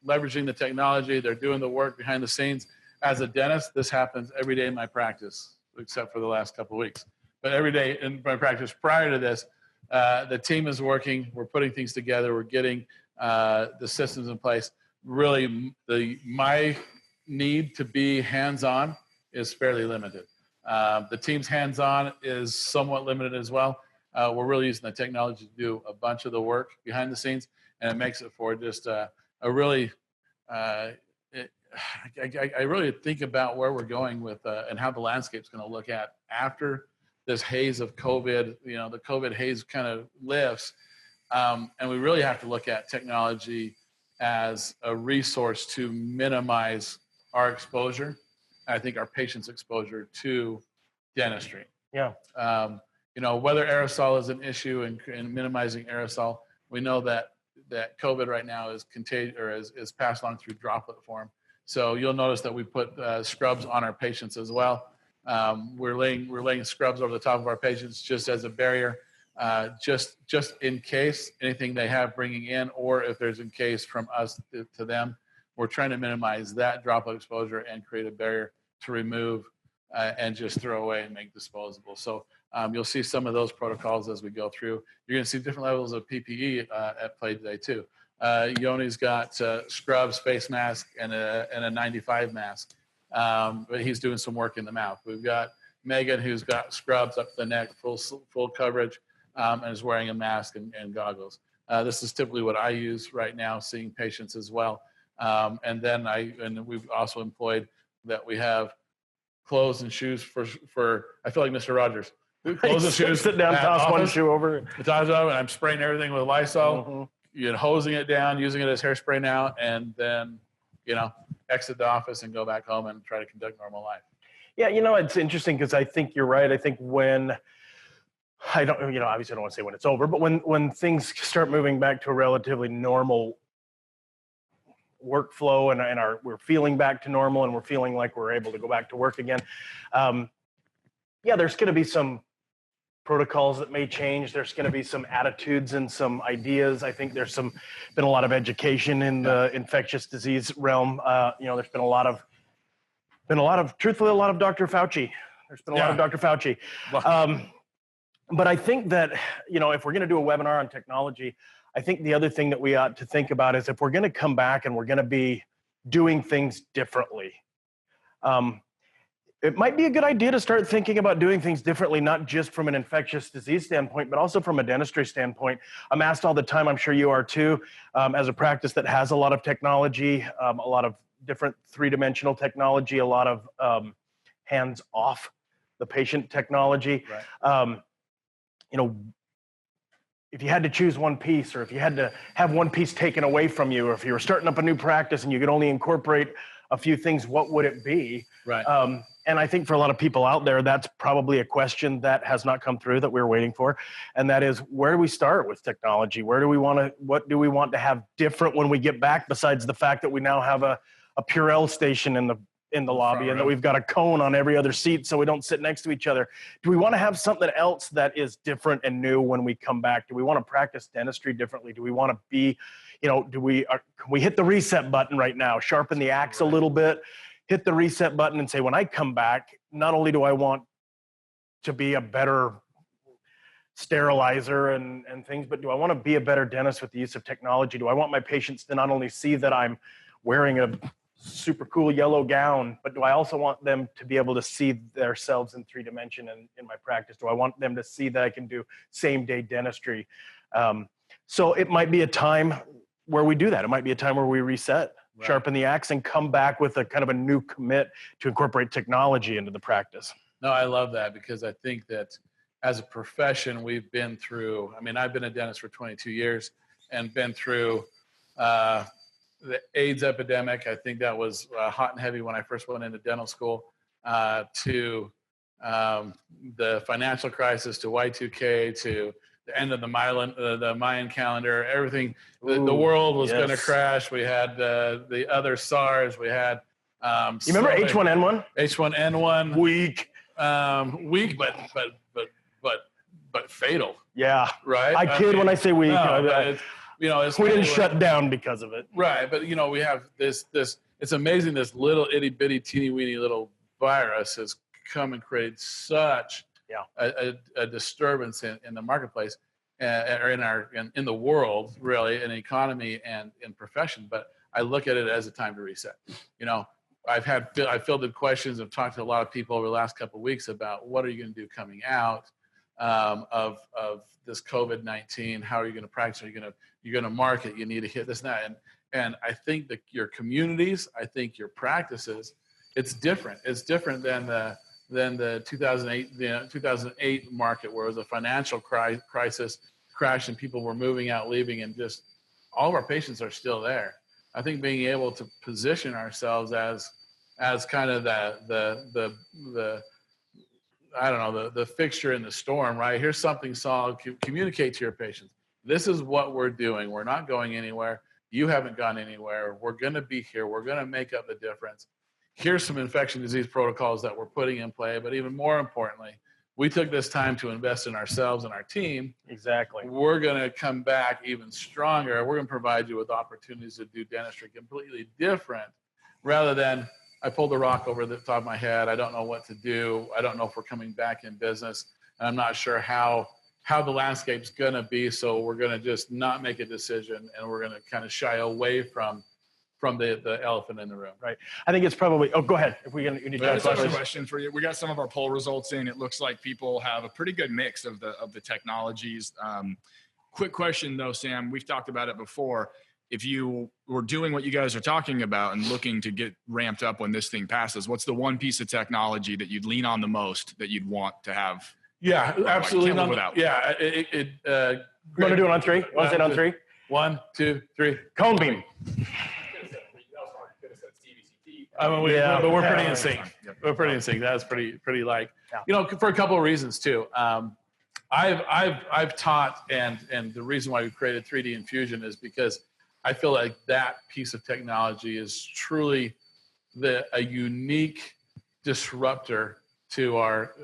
leveraging the technology. They're doing the work behind the scenes. As a dentist, this happens every day in my practice, except for the last couple of weeks. But every day in my practice prior to this, the team is working. We're putting things together. We're getting the systems in place. Really, my need to be hands-on is fairly limited. The team's hands-on is somewhat limited as well. We're really using the technology to do a bunch of the work behind the scenes, and it makes it for just a really, I really think about where we're going with and how the landscape's going to look at after this haze of COVID. The COVID haze kind of lifts, and we really have to look at technology as a resource to minimize our exposure. I think our patients' exposure to dentistry. Yeah. Whether aerosol is an issue in minimizing aerosol, we know that COVID right now is contagious or is passed on through droplet form. So you'll notice that we put scrubs on our patients as well. We're laying scrubs over the top of our patients just as a barrier, just in case anything they have bringing in, or if there's in case from us to them. We're trying to minimize that droplet exposure and create a barrier to remove and just throw away and make disposable. So you'll see some of those protocols as we go through. You're going to see different levels of PPE at play today too. Yoni's got scrubs, face mask, and a 95 mask. But he's doing some work in the mouth. We've got Megan, who's got scrubs up to the neck, full coverage, and is wearing a mask and goggles. This is typically what I use right now, seeing patients as well. And then we've also employed that we have clothes and shoes for I feel like Mr. Rogers. Clothes and shoes. Sit down, toss one shoe over. Toss it over, and I'm spraying everything with Lysol. Hosing it down, using it as hairspray now, and then exit the office and go back home and try to conduct normal life. Yeah, it's interesting because I think you're right. I think when I don't, obviously I don't want to say when it's over, but when things start moving back to a relatively normal workflow and we're feeling back to normal and we're feeling like we're able to go back to work again. There's going to be some protocols that may change. There's going to be some attitudes and some ideas. I think there's been a lot of education in the infectious disease realm. There's been a lot of truthfully, a lot of Dr. Fauci. There's been a lot of Dr. Fauci. But I think that, if we're going to do a webinar on technology, I think the other thing that we ought to think about is if we're going to come back and we're going to be doing things differently, it might be a good idea to start thinking about doing things differently, not just from an infectious disease standpoint, but also from a dentistry standpoint. I'm asked all the time, I'm sure you are too, as a practice that has a lot of technology, a lot of different three-dimensional technology, a lot of hands-off the patient technology. Right. you know, if you had to choose one piece, or if you had to have one piece taken away from you, or if you were starting up a new practice and you could only incorporate a few things, what would it be? Right. And I think for a lot of people out there, that's probably a question that has not come through that we're waiting for. And that is, where do we start with technology? What do we want to have different when we get back, besides the fact that we now have a Purell station in the lobby, and that we've got a cone on every other seat so we don't sit next to each other? Do we want to have something else that is different and new when we come back? Do we want to practice dentistry differently? Do we want to be, can we hit the reset button right now, sharpen the axe a little bit, hit the reset button and say, when I come back, not only do I want to be a better sterilizer and things, but do I want to be a better dentist with the use of technology? Do I want my patients to not only see that I'm wearing a super cool yellow gown, but do I also want them to be able to see themselves in 3D in my practice? Do I want them to see that I can do same day dentistry? So it might be a time where we do that. It might be a time where we reset, sharpen the axe, and come back with a kind of a new commit to incorporate technology into the practice. No, I love that, because I think that as a profession, we've been through, I've been a dentist for 22 years and been through the AIDS epidemic. I think that was hot and heavy when I first went into dental school, to the financial crisis, to Y2K, to the end of the Mayan calendar. Everything, the world was going to crash. We had the other SARS. We had you remember H1N1? H1N1. Weak, but fatal. Yeah, right. I kid when I say weak. No, we didn't shut down because of it. Right, but we have this. It's amazing. This little itty bitty teeny weeny little virus has come and created such a disturbance in the marketplace, or in the world, really, in the economy and in profession. But I look at it as a time to reset. I've fielded questions. I've talked to a lot of people over the last couple of weeks about what are you going to do coming out of this COVID-19? How are you going to practice? You're going to market? You need to hit this and that. And I think that your communities, I think your practices, it's different. It's different than the 2008 market, where it was a financial crisis, crash, and people were moving out, leaving, and just all of our patients are still there. I think being able to position ourselves as kind of the fixture in the storm, right? Here's something solid. Communicate to your patients. This is what we're doing. We're not going anywhere. You haven't gone anywhere. We're going to be here. We're going to make up the difference. Here's some infection disease protocols that we're putting in play. But even more importantly, we took this time to invest in ourselves and our team. Exactly. We're going to come back even stronger. We're going to provide you with opportunities to do dentistry completely different, rather than I pulled a rock over the top of my head. I don't know what to do. I don't know if we're coming back in business. And I'm not sure how the landscape's going to be. So we're going to just not make a decision, and we're going to kind of shy away from the elephant in the room. Right. I think it's probably, go ahead. If you need to ask a question for you. We got some of our poll results in. It looks like people have a pretty good mix of the technologies. Quick question though, Sam, we've talked about it before. If you were doing what you guys are talking about and looking to get ramped up when this thing passes, what's the one piece of technology that you'd lean on the most, that you'd want to have? Yeah, absolutely. Can't live without. Yeah. You want to do it on three? Want to say it on three? 1, 2, 3. Cone beam. But we're pretty in sync. We're pretty in sync. That's pretty for a couple of reasons too. I've taught, and the reason why we created 3D Infusion is because I feel like that piece of technology is truly a unique disruptor to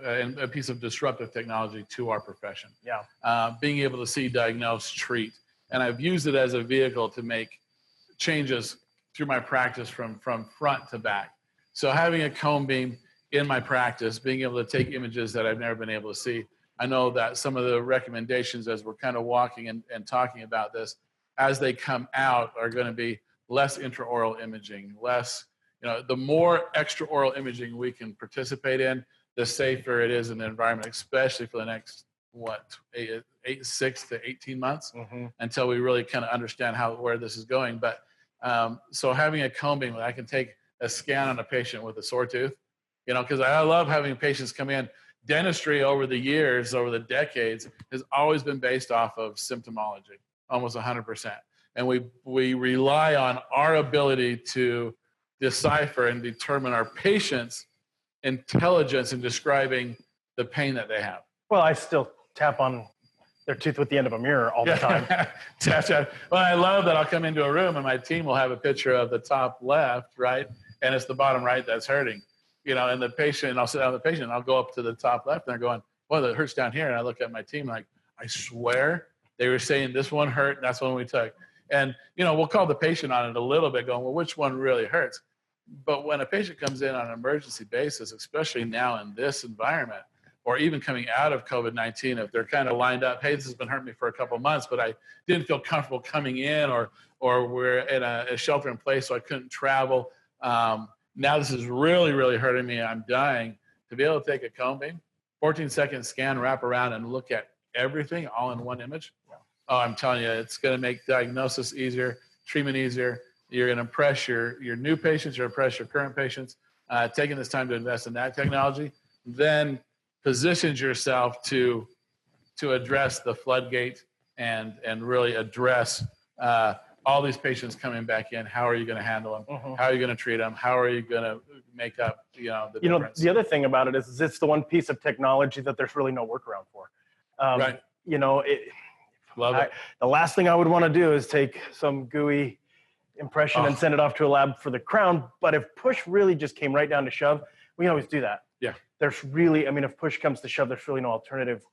and a piece of disruptive technology to our profession. Yeah. Being able to see, diagnose, treat, and I've used it as a vehicle to make changes through my practice from front to back. So having a cone beam in my practice, being able to take images that I've never been able to see. I know that some of the recommendations as we're kind of walking and talking about this, as they come out, are going to be less intraoral imaging, less, the more extraoral imaging we can participate in, the safer it is in the environment, especially for the next, 6 to 18 months, until we really kind of understand where this is going. But so having a cone beam, I can take a scan on a patient with a sore tooth, because I love having patients come in. dentistry over the years, over the decades, has always been based off of symptomology, almost 100%. And we rely on our ability to decipher and determine our patient's intelligence in describing the pain that they have. Well, I still tap on their tooth with the end of a mirror all the time. Well, I love that I'll come into a room and my team will have a picture of the top left, right? And it's the bottom right that's hurting. And the patient, and I'll sit down with the patient and I'll go up to the top left and they're going, well, it hurts down here. And I look at my team like, I swear they were saying this one hurt and that's the one we took. And, we'll call the patient on it a little bit going, well, which one really hurts? But when a patient comes in on an emergency basis, especially now in this environment, or even coming out of COVID-19, if they're kind of lined up, hey, this has been hurting me for a couple of months, but I didn't feel comfortable coming in, or we're in a shelter in place, so I couldn't travel. Now this is really, really hurting me. I'm dying. To be able to take a cone beam, 14-second scan, wrap around, and look at everything all in one image. Oh, I'm telling you, it's going to make diagnosis easier, treatment easier. You're going to impress your new patients, you're going to impress your current patients. Taking this time to invest in that technology, then positions yourself to address the floodgate and really address all these patients coming back in. How are you going to handle them? Mm-hmm. How are you going to treat them? How are you going to make up the difference? The other thing about it is it's the one piece of technology that there's really no workaround for. Right. Love it. The last thing I would want to do is take some gooey impression and send it off to a lab for the crown. But if push really just came right down to shove, we can always do that. Yeah. There's really, if push comes to shove, there's really no alternative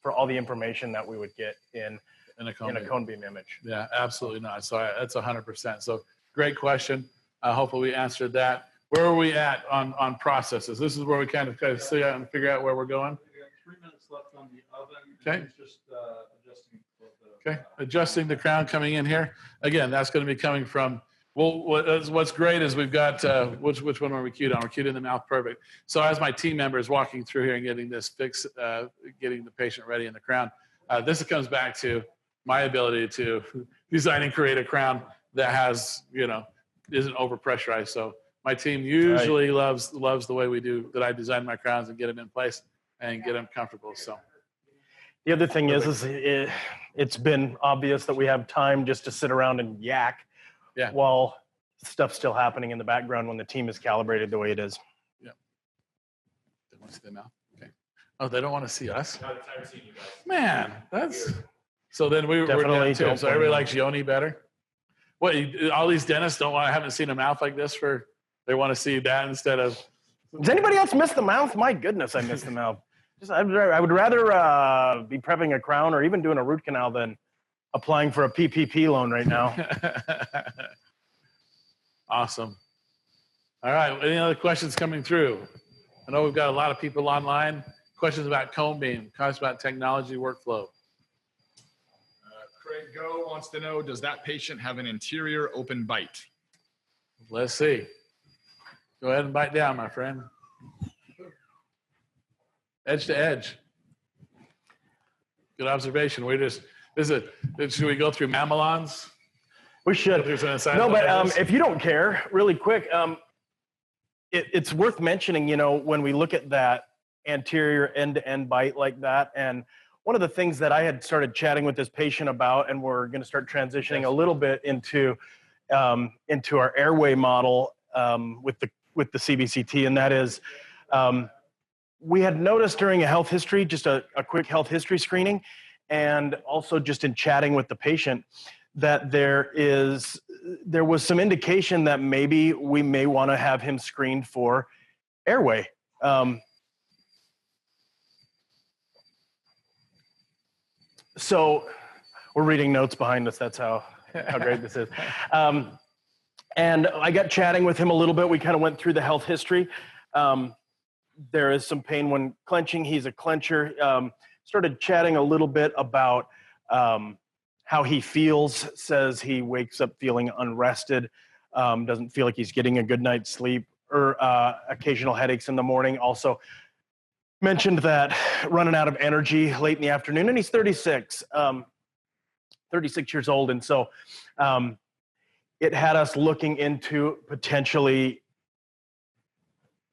for all the information that we would get in a cone beam image. Yeah, absolutely not. So that's 100%. So great question. Hopefully we answered that. Where are we at on processes? This is where we kind of see out and figure out where we're going. We got 3 minutes left on the oven. Okay. It's just adjusting. Okay, adjusting the crown coming in here. Again, that's going to be coming from, well, what's great is we've got, which one are we cued on? We're cued in the mouth, perfect. So as my team member is walking through here and getting this fixed, getting the patient ready in the crown, this comes back to my ability to design and create a crown that has, isn't overpressurized. So my team usually loves the way we do, that I design my crowns and get them in place and get them comfortable, so. The other thing is it's been obvious that we have time just to sit around and yak while stuff's still happening in the background when the team is calibrated the way it is. Yeah. They want to see the mouth? Okay. Oh, they don't want to see us? No, it's time seeing you guys. Man, that's... So then we're Definitely down too. So everybody likes Yoni better? What, all these dentists haven't seen a mouth like this they want to see that instead of... Does anybody else miss the mouth? My goodness, I miss the mouth. I would rather be prepping a crown or even doing a root canal than applying for a PPP loan right now. Awesome. All right. Any other questions coming through? I know we've got a lot of people online. Questions about cone beam, questions about technology workflow. Craig Go wants to know, does that patient have an anterior open bite? Let's see. Go ahead and bite down, my friend. Edge to edge. Good observation. Should we go through mamelons? We should. No, but if you don't care, really quick, it's worth mentioning, when we look at that anterior end-to-end bite like that, and one of the things that I had started chatting with this patient about, and we're going to start transitioning a little bit into our airway model with the CBCT, and that is, we had noticed during a health history, just a quick health history screening, and also just in chatting with the patient, that there was some indication that maybe we may want to have him screened for airway. So we're reading notes behind us. That's how great this is. And I got chatting with him a little bit. We kind of went through the health history. There is some pain when clenching. He's a clencher. Started chatting a little bit about how he feels. Says he wakes up feeling unrested, doesn't feel like he's getting a good night's sleep, or occasional headaches in the morning. Also mentioned that running out of energy late in the afternoon, and he's 36 years old. And so it had us looking into potentially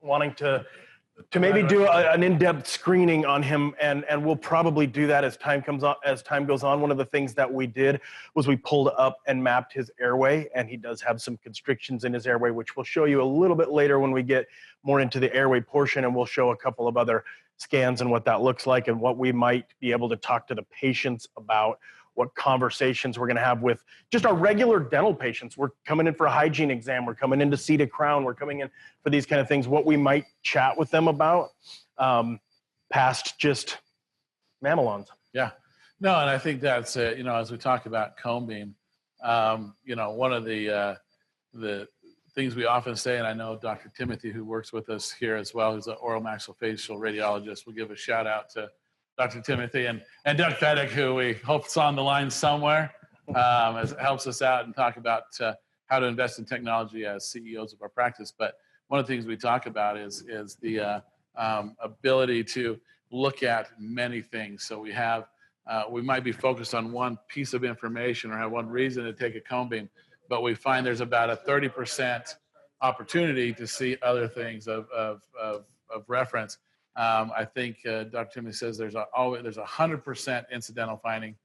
wanting to to maybe do an in-depth screening on him, and we'll probably do that as time goes on. One of the things that we did was we pulled up and mapped his airway, and he does have some constrictions in his airway, which we'll show you a little bit later when we get more into the airway portion, and we'll show a couple of other scans and what that looks like and what we might be able to talk to the patients about, what conversations we're going to have with just our regular dental patients. We're coming in for a hygiene exam. We're coming in to seed a crown. We're coming in for these kind of things, what we might chat with them about past just mamelons. Yeah. No, and I think that's, you know, as we talk about cone beam, you know, one of the things we often say, and I know Dr. Timothy, who works with us here as well, who's an oral maxillofacial radiologist, we'll give a shout out to Dr. Timothy and Doug Fedek, who we hope is on the line somewhere, as it helps us out and talk about how to invest in technology as CEOs of our practice. But one of the things we talk about is the ability to look at many things. So we might be focused on one piece of information or have one reason to take a cone beam, but we find there's about a 30% opportunity to see other things of reference. I think Dr. Timothy says there's 100% incidental finding,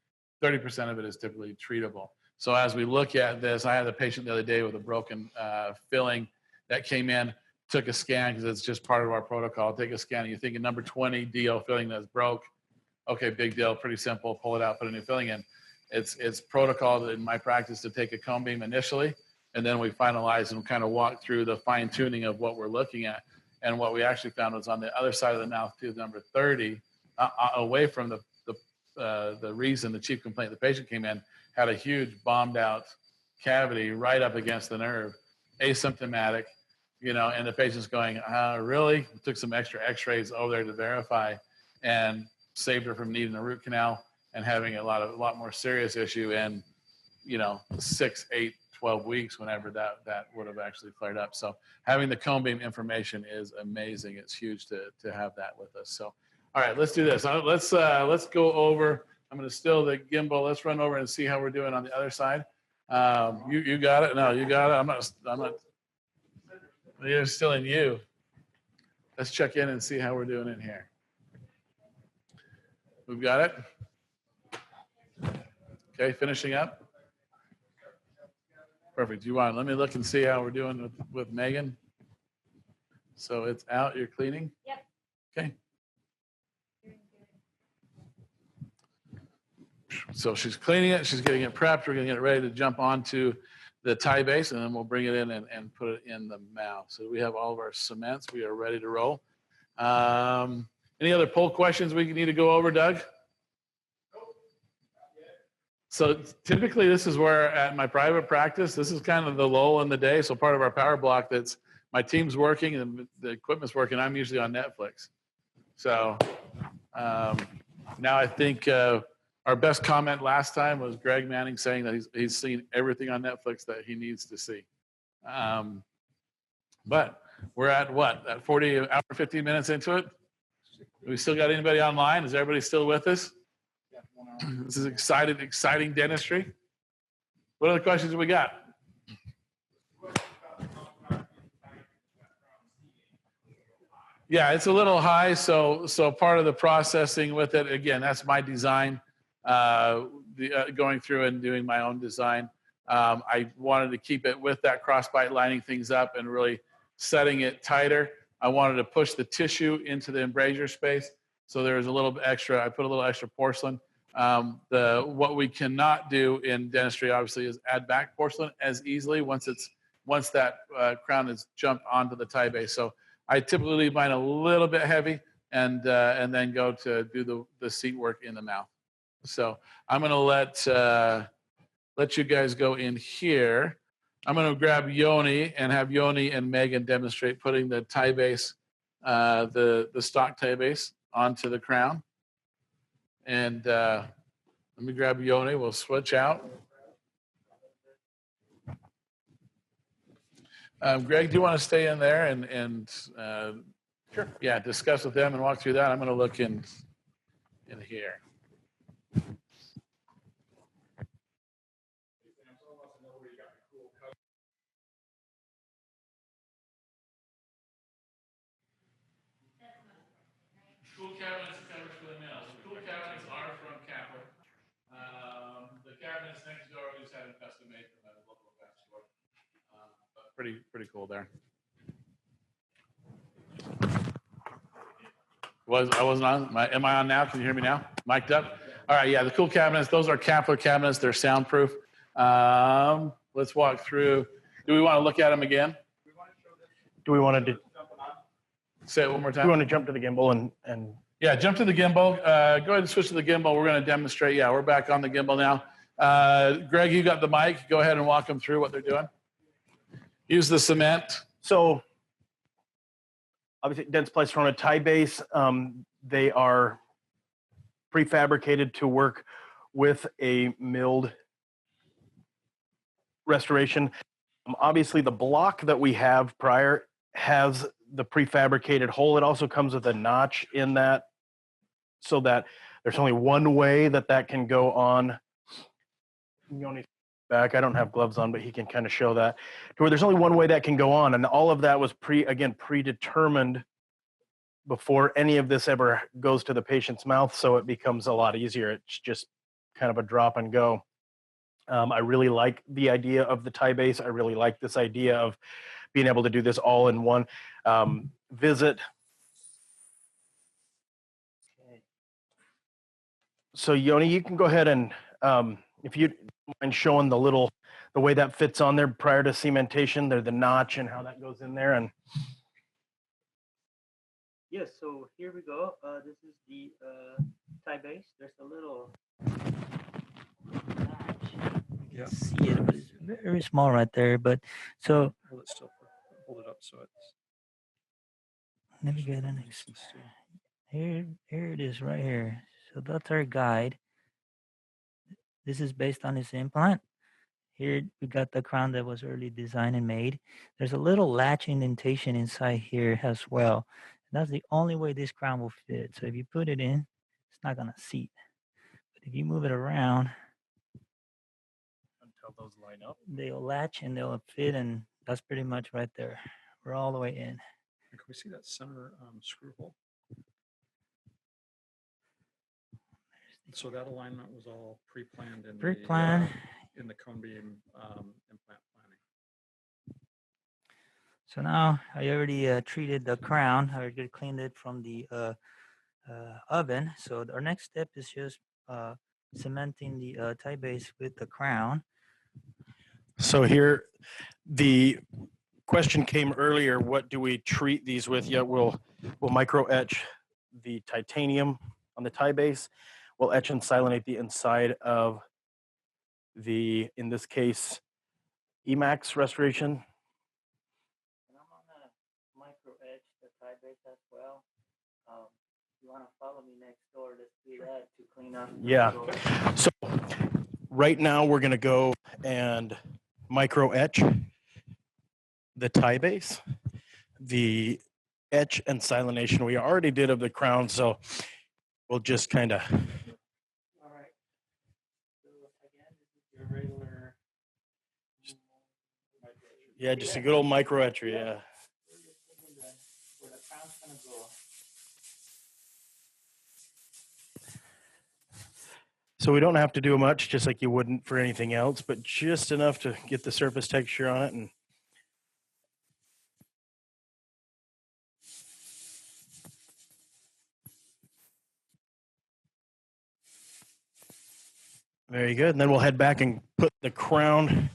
30% of it is typically treatable. So as we look at this, I had a patient the other day with a broken filling that came in, took a scan because it's just part of our protocol. Take a scan and you think a number 20 DO filling that's broke. Okay, big deal, pretty simple, pull it out, put a new filling in. It's protocol in my practice to take a cone beam initially, and then we finalize and kind of walk through the fine tuning of what we're looking at. And what we actually found was on the other side of the mouth, tooth number 30, away from the reason the chief complaint the patient came in, had a huge bombed out cavity right up against the nerve, asymptomatic, you know, and the patient's going, really? We took some extra x-rays over there to verify and saved her from needing a root canal and having a lot more serious issue in, you know, 6, 8, 12 weeks, whenever that would have actually flared up. So having the cone beam information is amazing. It's huge to have that with us. So, all right, let's do this. Let's go over. I'm going to still the gimbal. Let's run over and see how we're doing on the other side. You got it? No, you got it. I'm not. You're still in you. Let's check in and see how we're doing in here. We've got it. Okay, finishing up. Perfect. Let me look and see how we're doing with Megan. So it's out. You're cleaning? Yep. Okay. So she's cleaning it. She's getting it prepped. We're going to get it ready to jump onto the tie base, and then we'll bring it in and put it in the mouth. So we have all of our cements. We are ready to roll. Any other poll questions we need to go over, Doug? So typically this is where at my private practice, this is kind of the lull in the day. So part of our power block, that's my team's working and the equipment's working. I'm usually on Netflix. So now I think our best comment last time was Greg Manning saying that he's seen everything on Netflix that he needs to see. But we're at what? At 40 hour, 15 minutes into it? We still got anybody online? Is everybody still with us? This is exciting dentistry. What other questions do we got? Yeah, it's a little high. So part of the processing with it, again, that's my design. Going through and doing my own design. I wanted to keep it with that crossbite, lining things up and really setting it tighter. I wanted to push the tissue into the embrasure space. So there's a little bit extra. I put a little extra porcelain. What we cannot do in dentistry, obviously, is add back porcelain as easily once that crown is jumped onto the tie base. So I typically leave mine a little bit heavy and then go to do the seat work in the mouth. So I'm going to let you guys go in here. I'm going to grab Yoni and have Yoni and Megan demonstrate putting the tie base, the stock tie base onto the crown. And let me grab Yoni. We'll switch out. Greg, do you want to stay in there and sure, yeah, discuss with them and walk through that? I'm going to look in here. pretty cool there. I wasn't on. Am I on now? Can you hear me now? Mic'd up? All right, yeah, the cool cabinets, those are Kapler cabinets. They're soundproof. Let's walk through. Do we want to look at them again? Do we want to Say it one more do we time. want to jump to the gimbal and Yeah, jump to the gimbal. Go ahead and switch to the gimbal. We're going to demonstrate. Yeah, we're back on the gimbal now. Greg, you got the mic. Go ahead and walk them through what they're doing. Use the cement. so obviously Dentsply Sirona tie base. They are prefabricated to work with a milled restoration. Obviously, the block that we have prior has the prefabricated hole. It also comes with a notch in that, so that there's only one way that can go on. Back, I don't have gloves on, but he can kind of show that, to where there's only one way that can go on, and all of that was predetermined before any of this ever goes to the patient's mouth, so it becomes a lot easier. It's just kind of a drop and go. I really like the idea of the tie base. I really like this idea of being able to do this all in one visit. So Yoni, you can go ahead and if you mind showing the way that fits on there prior to cementation, the notch and how that goes in there. And yes, so here we go. This is the tie base. There's a little notch. You can see it, but it's very small right there. But so Hold it still. Hold it up so it's. let me get an here. Here it is right here. So that's our guide. This is based on his implant. Here we got the crown that was already designed and made. There's a little latch indentation inside here as well. That's the only way this crown will fit. So if you put it in, it's not gonna seat. But if you move it around, until those line up, they'll latch and they'll fit, and that's pretty much right there. We're all the way in. Can we see that center screw hole? So that alignment was all pre-planned in Pre-planned. in the cone beam implant planning. So now I already treated the crown. I already cleaned it from the oven. So our next step is just cementing the tie base with the crown. so here the question came earlier, what do we treat these with? Yeah, we'll micro etch the titanium on the tie base. We'll etch and silinate the inside of the, in this case, Emax restoration. And I'm gonna micro etch the tie base as well. You want to follow me next door? Let's do that to clean up. Yeah. So right now we're going to go and micro etch the tie base. The etch and silination we already did of the crown, so we'll just kind of. All right. So again, this is your regular. Yeah, just a good old micro etcher, yeah. We're just thinking that where the crown's gonna go. So we don't have to do much, just like you wouldn't for anything else, but just enough to get the surface texture on it. And very good. And then we'll head back and put the crown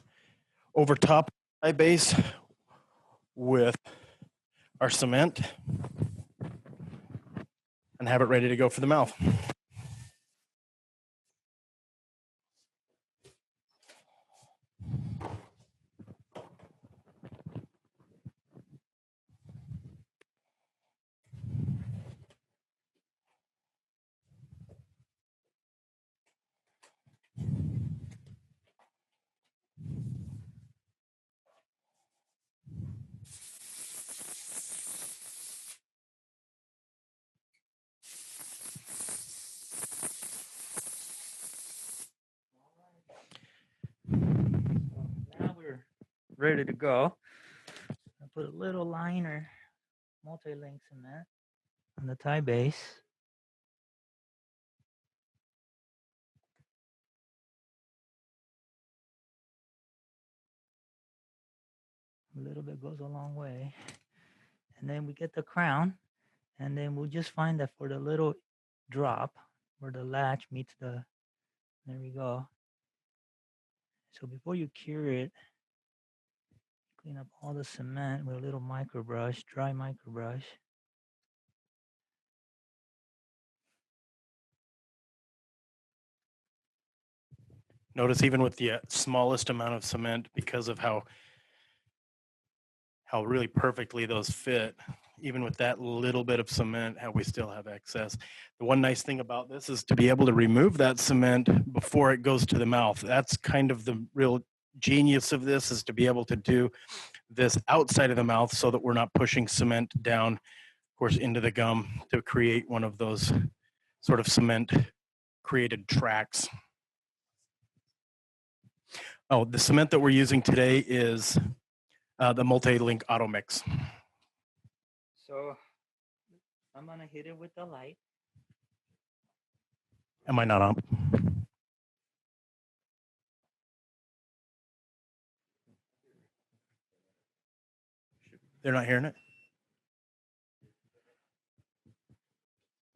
over top of the tie base with our cement and have it ready to go for the mouth. Now we're ready to go. I put a little liner, multi-link cement on the tie base. A little bit goes a long way. And then we get the crown, and then we'll just find that for the little drop where the latch meets the, there we go. So before you cure it, clean up all the cement with a little micro brush, dry micro brush. Notice even with the smallest amount of cement, because of how really perfectly those fit, even with that little bit of cement, how we still have excess. The one nice thing about this is to be able to remove that cement before it goes to the mouth. That's kind of the real genius of this, is to be able to do this outside of the mouth so that we're not pushing cement down, of course, into the gum to create one of those sort of cement created tracks. Oh, the cement that we're using today is the multi-link auto mix. So I'm gonna hit it with the light. Am I not on? They're not hearing it?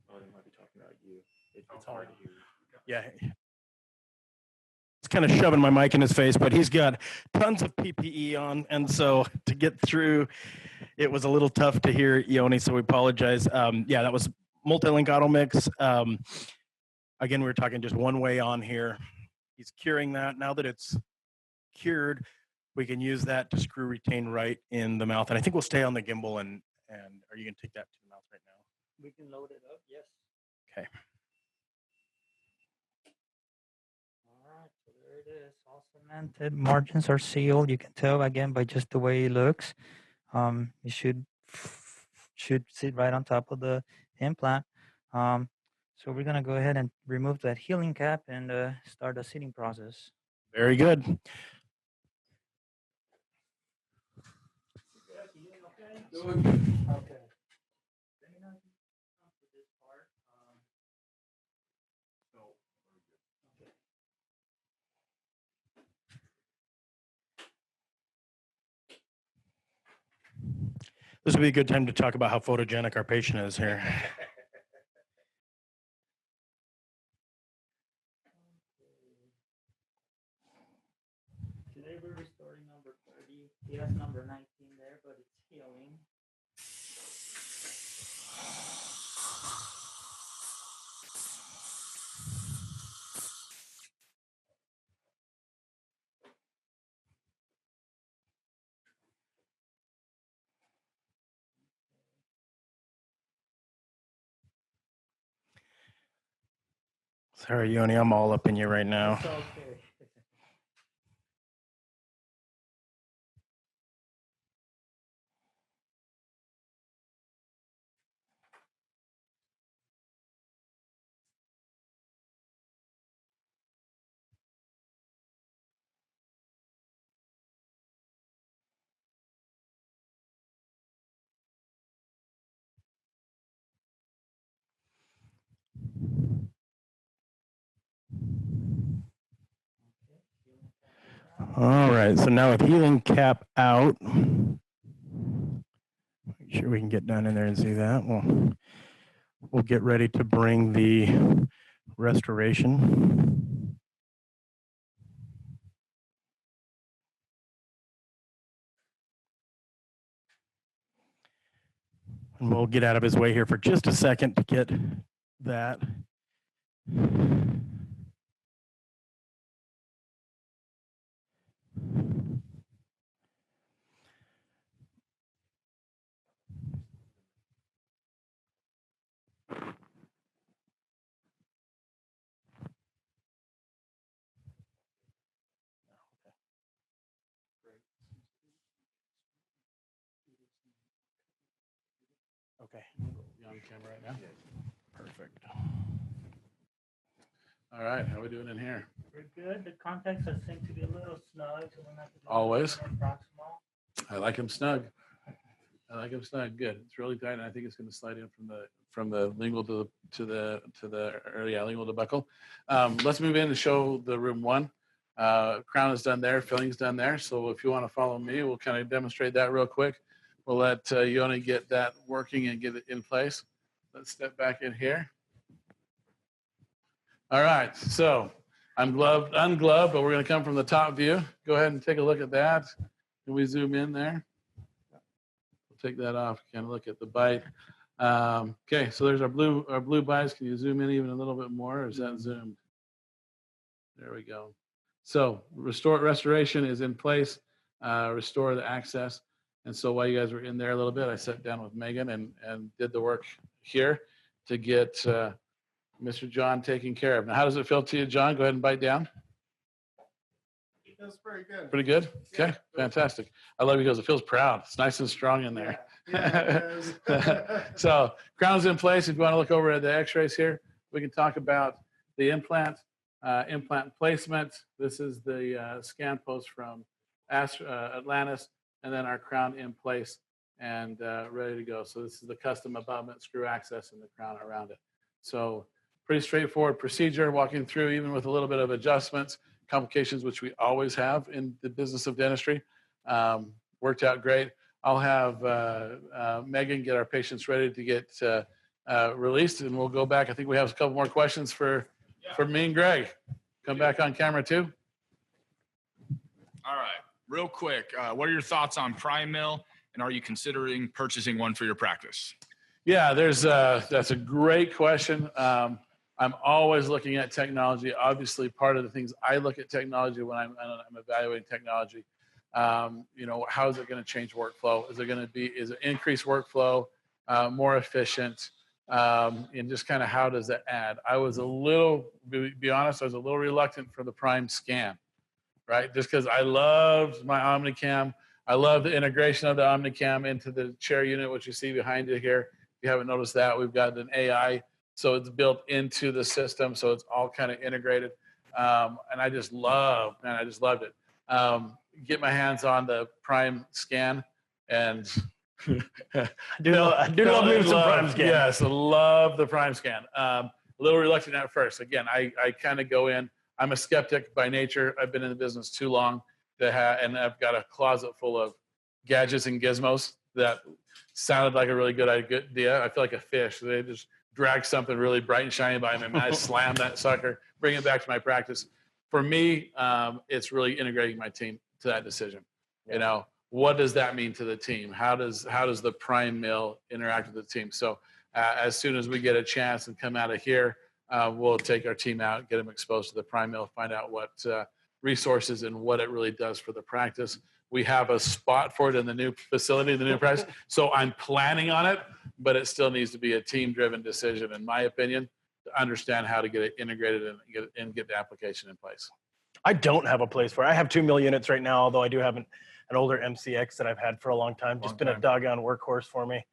Oh, they might be talking about you. It's hard to hear. Yeah. It's kind of shoving my mic in his face, but he's got tons of PPE on, and so to get through, it was a little tough to hear Yoni, so we apologize. Yeah, that was multi-link auto mix. Again, we were talking just one way on here. He's curing that. Now that it's cured, we can use that to screw retain right in the mouth. And I think we'll stay on the gimbal, and are you going to take that to the mouth right now? We can load it up, yes. Okay. All right, so there it is, all cemented. Margins are sealed. You can tell again by just the way it looks. It should sit right on top of the implant. So we're gonna go ahead and remove that healing cap and start the seating process. Very good. Okay. This would be a good time to talk about how photogenic our patient is here. Today we're restoring number 30. He has number 19 there, but it's healing. Sorry, Yoni, I'm all up in you right now. It's okay. All right, so now with healing cap out, make sure we can get down in there and see that. We'll get ready to bring the restoration. And we'll get out of his way here for just a second to get that. Okay. You on camera right now? Perfect. All right, how are we doing in here? We're good. The contacts seem to be a little snug, so we're not Always. proximal. I like him snug. I like him snug. Good. It's really tight, and I think it's going to slide in from the lingual to the lingual to buccal. Let's move in to show the room one. Crown is done there, filling's done there. So if you want to follow me, we'll kind of demonstrate that real quick. We'll let Yoni get that working and get it in place. Let's step back in here. All right, so I'm ungloved, but we're going to come from the top view. Go ahead and take a look at that. Can we zoom in there? We'll take that off. Kind of look at the bite. Okay, so there's our blue bites. Can you zoom in even a little bit more, or is that zoomed? There we go. So restoration is in place. Restore the access. And so while you guys were in there a little bit, I sat down with Megan and did the work here to get Mr. John taken care of. Now, how does it feel to you, John? Go ahead and bite down. It feels pretty good. Pretty good? Okay, Yeah. fantastic. I love it because it feels proud. It's nice and strong in there. Yeah, So crown's in place. If you want to look over at the x-rays here, we can talk about the implant placement. This is the scan post from Atlantis, and then our crown in place and ready to go. So this is the custom abutment, screw access, and the crown around it. So pretty straightforward procedure, walking through even with a little bit of adjustments, complications, which we always have in the business of dentistry. Worked out great. I'll have Megan get our patients ready to get released, and we'll go back. I think we have a couple more questions for me and Greg. Come back on camera too. All right, real quick, what are your thoughts on Prime Mill, and are you considering purchasing one for your practice? Yeah, that's a great question. I'm always looking at technology. Obviously, part of the things I look at technology when I'm evaluating technology. How is it going to change workflow? Is it increase workflow, more efficient, and just kind of how does that add? I was be honest, I was a little reluctant for the Prime scan, right? Just because I loved my OmniCam. I love the integration of the OmniCam into the chair unit, which you see behind you here. If you haven't noticed that, we've got an AI, so it's built into the system, so it's all kind of integrated. And I just loved it. Get my hands on the Prime scan, and I do love me some Prime scan. Yes, I love the Prime scan. A little reluctant at first. Again, I kind of go in. I'm a skeptic by nature. I've been in the business too long and I've got a closet full of gadgets and gizmos that sounded like a really good idea. I feel like a fish. They just drag something really bright and shiny by me, and I slam that sucker, bring it back to my practice. For me, it's really integrating my team to that decision. What does that mean to the team? How does the Prime Mill interact with the team? So as soon as we get a chance and come out of here, we'll take our team out, get them exposed to the Prime Mill, find out what resources and what it really does for the practice. We have a spot for it in the new facility, the new practice. So I'm planning on it, but it still needs to be a team-driven decision, in my opinion, to understand how to get it integrated and get the application in place. I don't have a place for it. I have 2 mill units right now, although I do have an older MCX that I've had for a long time. Just been a doggone workhorse for me.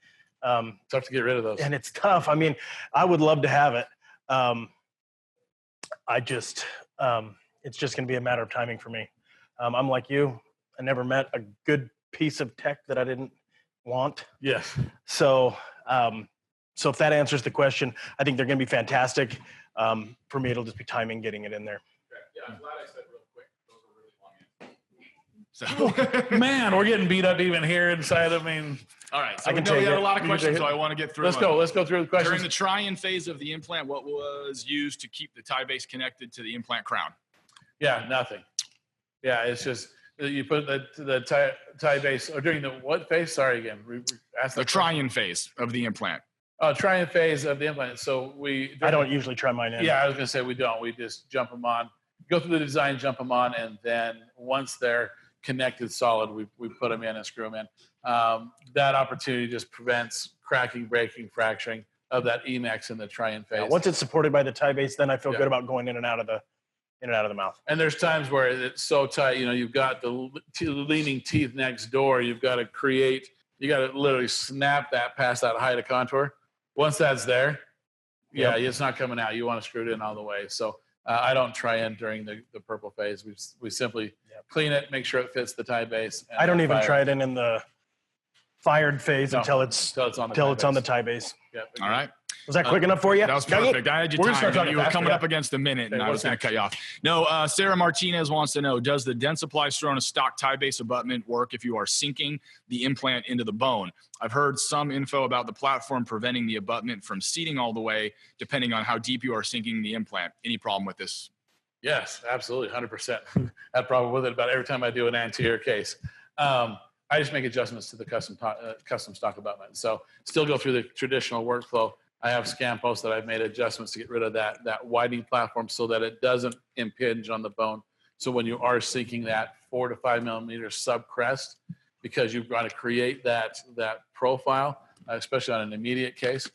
Tough to get rid of those. And it's tough. I mean, I would love to have it. It's just going to be a matter of timing for me. I'm like you. I never met a good piece of tech that I didn't want. Yes. So if that answers the question, I think they're going to be fantastic. For me, it'll just be timing getting it in there. Yeah, I'm glad I said real quick. Those are really long answers. So, man, we're getting beat up even here inside. I mean, all right. So I can we take have it. a lot of questions, so I want to get through. Let's go. Let's go through the questions. During the try-in phase of the implant, what was used to keep the tie base connected to the implant crown? Yeah, nothing. Yeah, it's just you put the tie base, or during the what phase? Sorry again. The try-in phase of the implant. Oh, try-in phase of the implant. So I don't usually try mine in. Yeah, I was going to say we don't. We just jump them on, go through the design, jump them on, and then once they're connected solid, we put them in and screw them in. That opportunity just prevents cracking, breaking, fracturing of that Emax in the try-in phase. Yeah, once it's supported by the tie base, then I feel good about going in and out of the mouth. And there's times where it's so tight, you've got the leaning teeth next door. You got to literally snap that past that height of contour. Once that's there, it's not coming out. You want to screw it in all the way. So I don't try in during the purple phase. We simply clean it, make sure it fits the tie base. I don't even try it in the fired phase until it's on the tie base. Yep. All right. Was that quick enough for you? That was Dougie? perfect. I had you We're gonna start timed. talking You were faster, coming yeah. up against a minute, and Okay, I was what's going to next? cut you off. No, Sarah Martinez wants to know, does the Dentsply Sirona stock tie-base abutment work if you are sinking the implant into the bone? I've heard some info about the platform preventing the abutment from seating all the way, depending on how deep you are sinking the implant. Any problem with this? Yes, absolutely, 100%. Had problem with it about every time I do an anterior case. I just make adjustments to the custom stock abutment. So still go through the traditional workflow. I have scan posts that I've made adjustments to get rid of that widening platform so that it doesn't impinge on the bone. So when you are sinking that 4 to 5 millimeter sub crest, because you've got to create that profile, especially on an immediate case,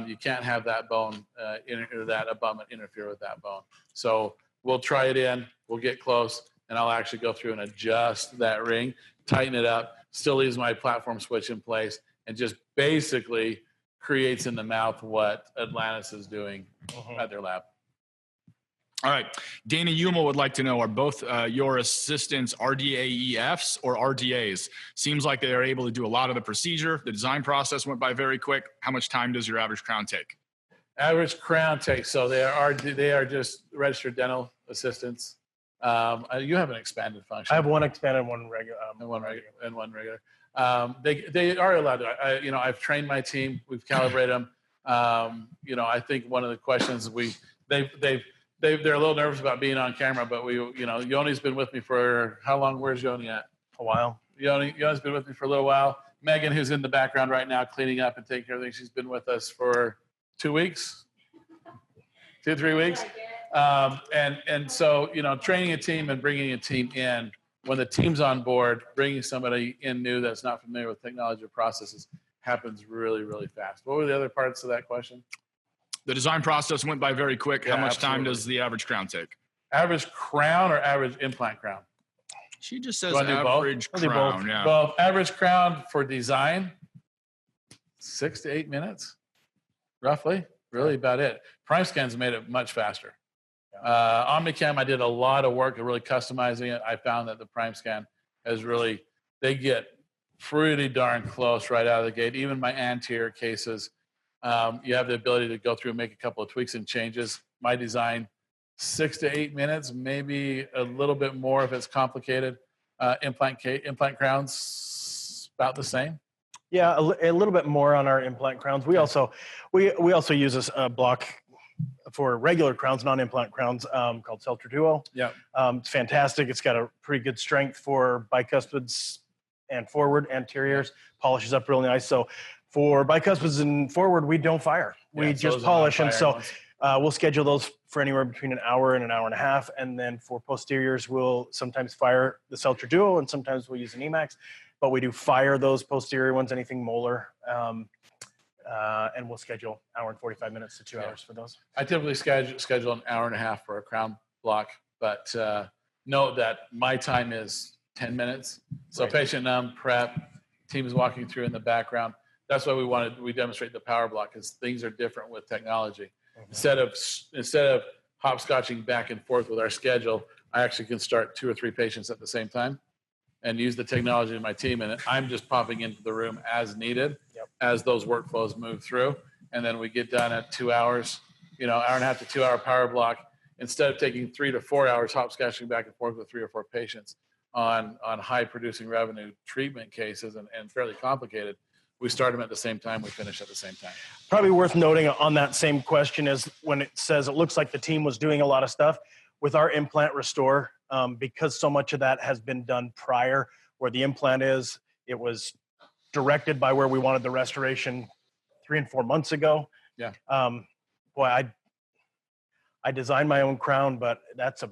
you can't have that bone or that abutment interfere with that bone. So we'll try it in, we'll get close, and I'll actually go through and adjust that ring, tighten it up, still leaves my platform switch in place, and just basically creates in the mouth what Atlantis is doing at their lab. All right. Dana Yuma would like to know, are both your assistants RDAEFs or RDAs? Seems like they are able to do a lot of the procedure. The design process went by very quick. How much time does your average crown take? Average crown takes, so they are just registered dental assistants. You have an expanded function. I have one expanded, one regular. And one regular. They are allowed to. I've trained my team. We've calibrated them. I think one of the questions they're a little nervous about being on camera, but Yoni's been with me for how long? Where's Yoni at? A while. Yoni's been with me for a little while. Megan, who's in the background right now, cleaning up and taking care of things, she's been with us for 2 weeks, 3 weeks. And so, training a team and bringing a team in, when the team's on board, bringing somebody in new that's not familiar with technology or processes happens really, really fast. What were the other parts of that question? The design process went by very quick. Yeah, How much time absolutely. does the average crown take? Average crown or average implant crown? She just says You wanna do both? average I'll do crown. both. Yeah. Well, average crown for design, 6 to 8 minutes, roughly. Really about it. Prime scans made it much faster. Omnicam, I did a lot of work at really customizing it. I found that the Prime Scan they get pretty darn close right out of the gate. Even my anterior cases, you have the ability to go through and make a couple of tweaks and changes. My design, 6 to 8 minutes, maybe a little bit more if it's complicated. Implant crowns, about the same. Yeah, a little bit more on our implant crowns. We also use a block for regular crowns, non-implant crowns, called Celtra Duo. Yeah. It's fantastic. It's got a pretty good strength for bicuspids and forward anteriors. Polishes up really nice. So for bicuspids and forward, we don't fire. We just polish. And so we'll schedule those for anywhere between an hour and an hour and a half. And then for posteriors, we'll sometimes fire the Celtra Duo and sometimes we'll use an Emax. But we do fire those posterior ones, anything molar. And we'll schedule hour and 45 minutes to 2 hours for those. I typically schedule an hour and a half for a crown block, but note that my time is 10 minutes. So Right. patient numb, prep, team is walking through in the background. That's why we demonstrate the power block, because things are different with technology. Instead of hopscotching back and forth with our schedule, I actually can start 2 or 3 patients at the same time and use the technology in my team. And I'm just popping into the room as needed as those workflows move through. And then we get done at 2 hours, hour and a half to 2 hour power block. Instead of taking 3 to 4 hours hopscotching back and forth with 3 or 4 patients on high producing revenue treatment cases and fairly complicated, we start them at the same time, we finish at the same time. Probably worth noting on that same question is when it says it looks like the team was doing a lot of stuff with our implant restore, because so much of that has been done prior where the implant is. It was directed by where we wanted the restoration 3 and 4 months ago. Yeah. I designed my own crown, but that's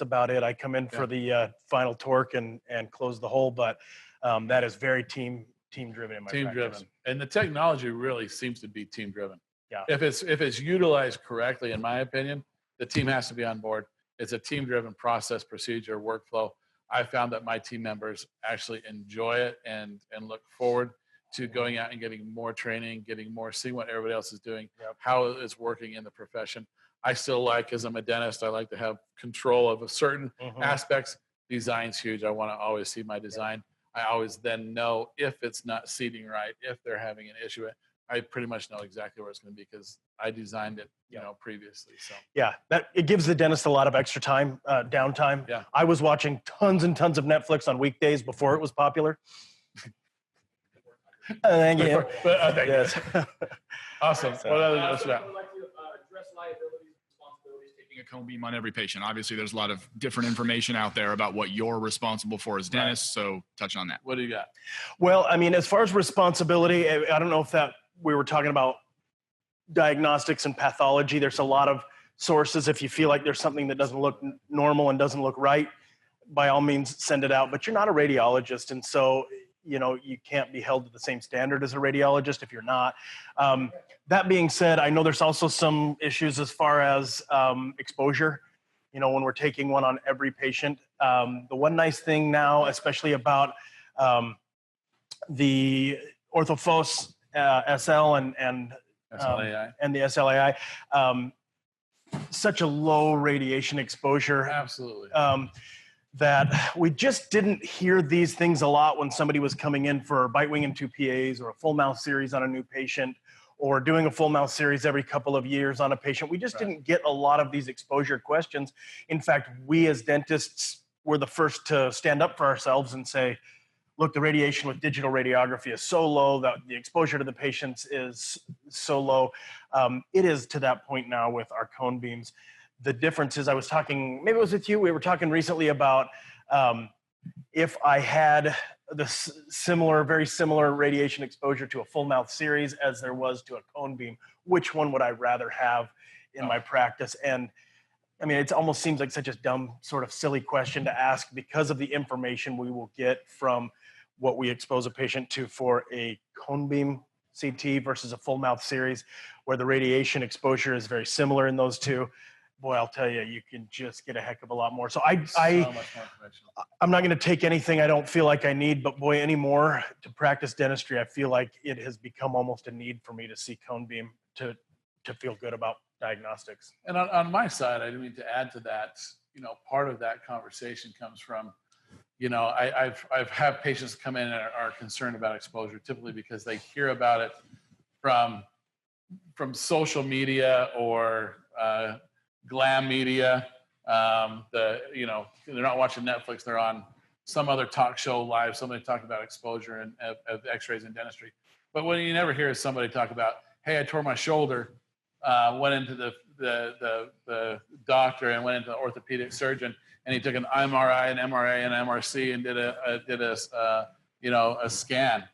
about it. I come in for the final torque and close the hole, but that is very team driven in my Team practice. driven, and the technology really seems to be team driven. Yeah. If it's utilized correctly, in my opinion, the team has to be on board. It's a team driven process, procedure, workflow. I found that my team members actually enjoy it and look forward to going out and getting more training, seeing what everybody else is doing, how it's working in the profession. I still as I'm a dentist, I like to have control of certain aspects. Design's huge. I want to always see my design. I always then know if it's not seating right, if they're having an issue. I pretty much know exactly where it's going to be because I designed it, previously. So Yeah, it gives the dentist a lot of extra time, downtime. Yeah. I was watching tons and tons of Netflix on weekdays before it was popular. Thank you. Thank you. Yes. Awesome. So- What other? What's that? I would like to address liabilities and responsibilities taking a cone beam on every patient. Obviously, there's a lot of different information out there about what you're responsible for as dentists. So touch on that. What do you got? Well, I mean, as far as responsibility, I don't know if that we were talking about diagnostics and pathology. There's a lot of sources. If you feel like there's something that doesn't look normal and doesn't look right, by all means, send it out. But you're not a radiologist, and so you can't be held to the same standard as a radiologist if you're not. That being said, I know there's also some issues as far as exposure. When we're taking one on every patient. The one nice thing now, especially about the Orthofos SL and SLAI. and the SLAI, such a low radiation exposure. Absolutely. That we just didn't hear these things a lot when somebody was coming in for bite wing and 2 PAs or a full mouth series on a new patient or doing a full mouth series every couple of years on a patient. We just didn't get a lot of these exposure questions. In fact, we as dentists were the first to stand up for ourselves and say, look, the radiation with digital radiography is so low that the exposure to the patients is so low. It is to that point now with our cone beams. The difference is, I was talking, maybe it was with you, we were talking recently about if I had the very similar radiation exposure to a full mouth series as there was to a cone beam, which one would I rather have in my practice? And I mean, it almost seems like such a dumb, sort of silly question to ask because of the information we will get from what we expose a patient to for a cone beam CT versus a full mouth series, where the radiation exposure is very similar in those two. Boy, I'll tell you, you can just get a heck of a lot more. So So much more information. I'm not going to take anything I don't feel like I need, but boy, anymore to practice dentistry, I feel like it has become almost a need for me to see cone beam to feel good about diagnostics. And on my side, I mean to add to that, part of that conversation comes from, I've had patients come in and are concerned about exposure, typically because they hear about it from social media or glam media. They're not watching Netflix; they're on some other talk show live. Somebody talking about exposure and of X-rays in dentistry. But what you never hear is somebody talk about, "Hey, I tore my shoulder, went into the doctor and went into the orthopedic surgeon, and he took an MRI, an MRA, and MRC, and did a scan."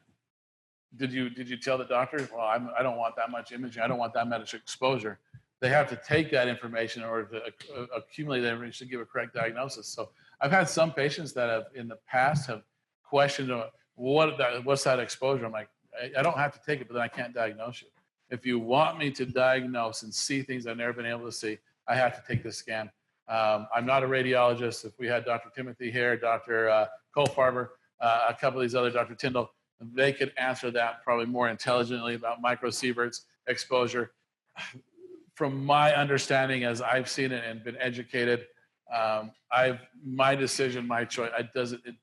Did you tell the doctor, well, I don't want that much imaging. I don't want that much exposure. They have to take that information in order to accumulate that information to give a correct diagnosis. So I've had some patients that have in the past have questioned what's that exposure. I'm like, I don't have to take it, but then I can't diagnose you. If you want me to diagnose and see things I've never been able to see, I have to take this scan. I'm not a radiologist. If we had Dr. Timothy here, Dr. Kohlfarber, a couple of these other, Dr. Tyndall, they could answer that probably more intelligently about microsieverts exposure. From my understanding, as I've seen it and been educated, my decision, my choice, it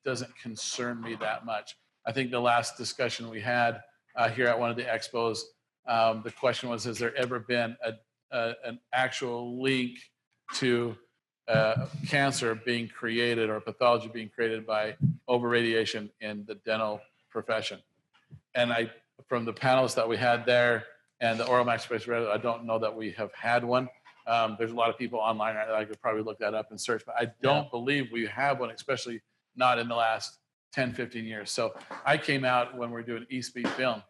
doesn't concern me that much. I think the last discussion we had here at one of the expos, the question was, has there ever been an actual link to cancer being created or pathology being created by over-radiation in the dental profession? And from the panelists that we had there and the oral max space, I don't know that we have had one. There's a lot of people online that I could probably look that up and search, but I don't believe we have one, especially not in the last 10, 15 years. So I came out when we're doing e-speed film.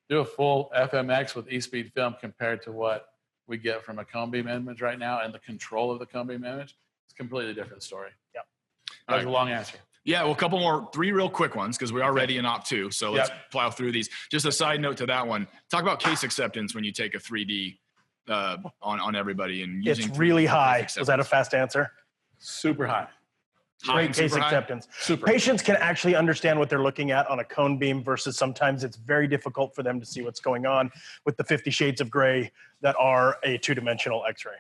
Do a full FMX with e-speed film compared to what we get from a cone beam image right now and the control of the cone beam image. It's a completely different story. Yeah. That was a long answer. Yeah, well, a couple more, 3 real quick ones because we are ready in Op 2. So let's plow through these. Just a side note to that one. Talk about case acceptance when you take a 3D on everybody and using it's really high. Was that a fast answer? Super high. Great case acceptance. Patients can actually understand what they're looking at on a cone beam versus sometimes it's very difficult for them to see what's going on with the 50 shades of gray that are a 2-dimensional X-ray.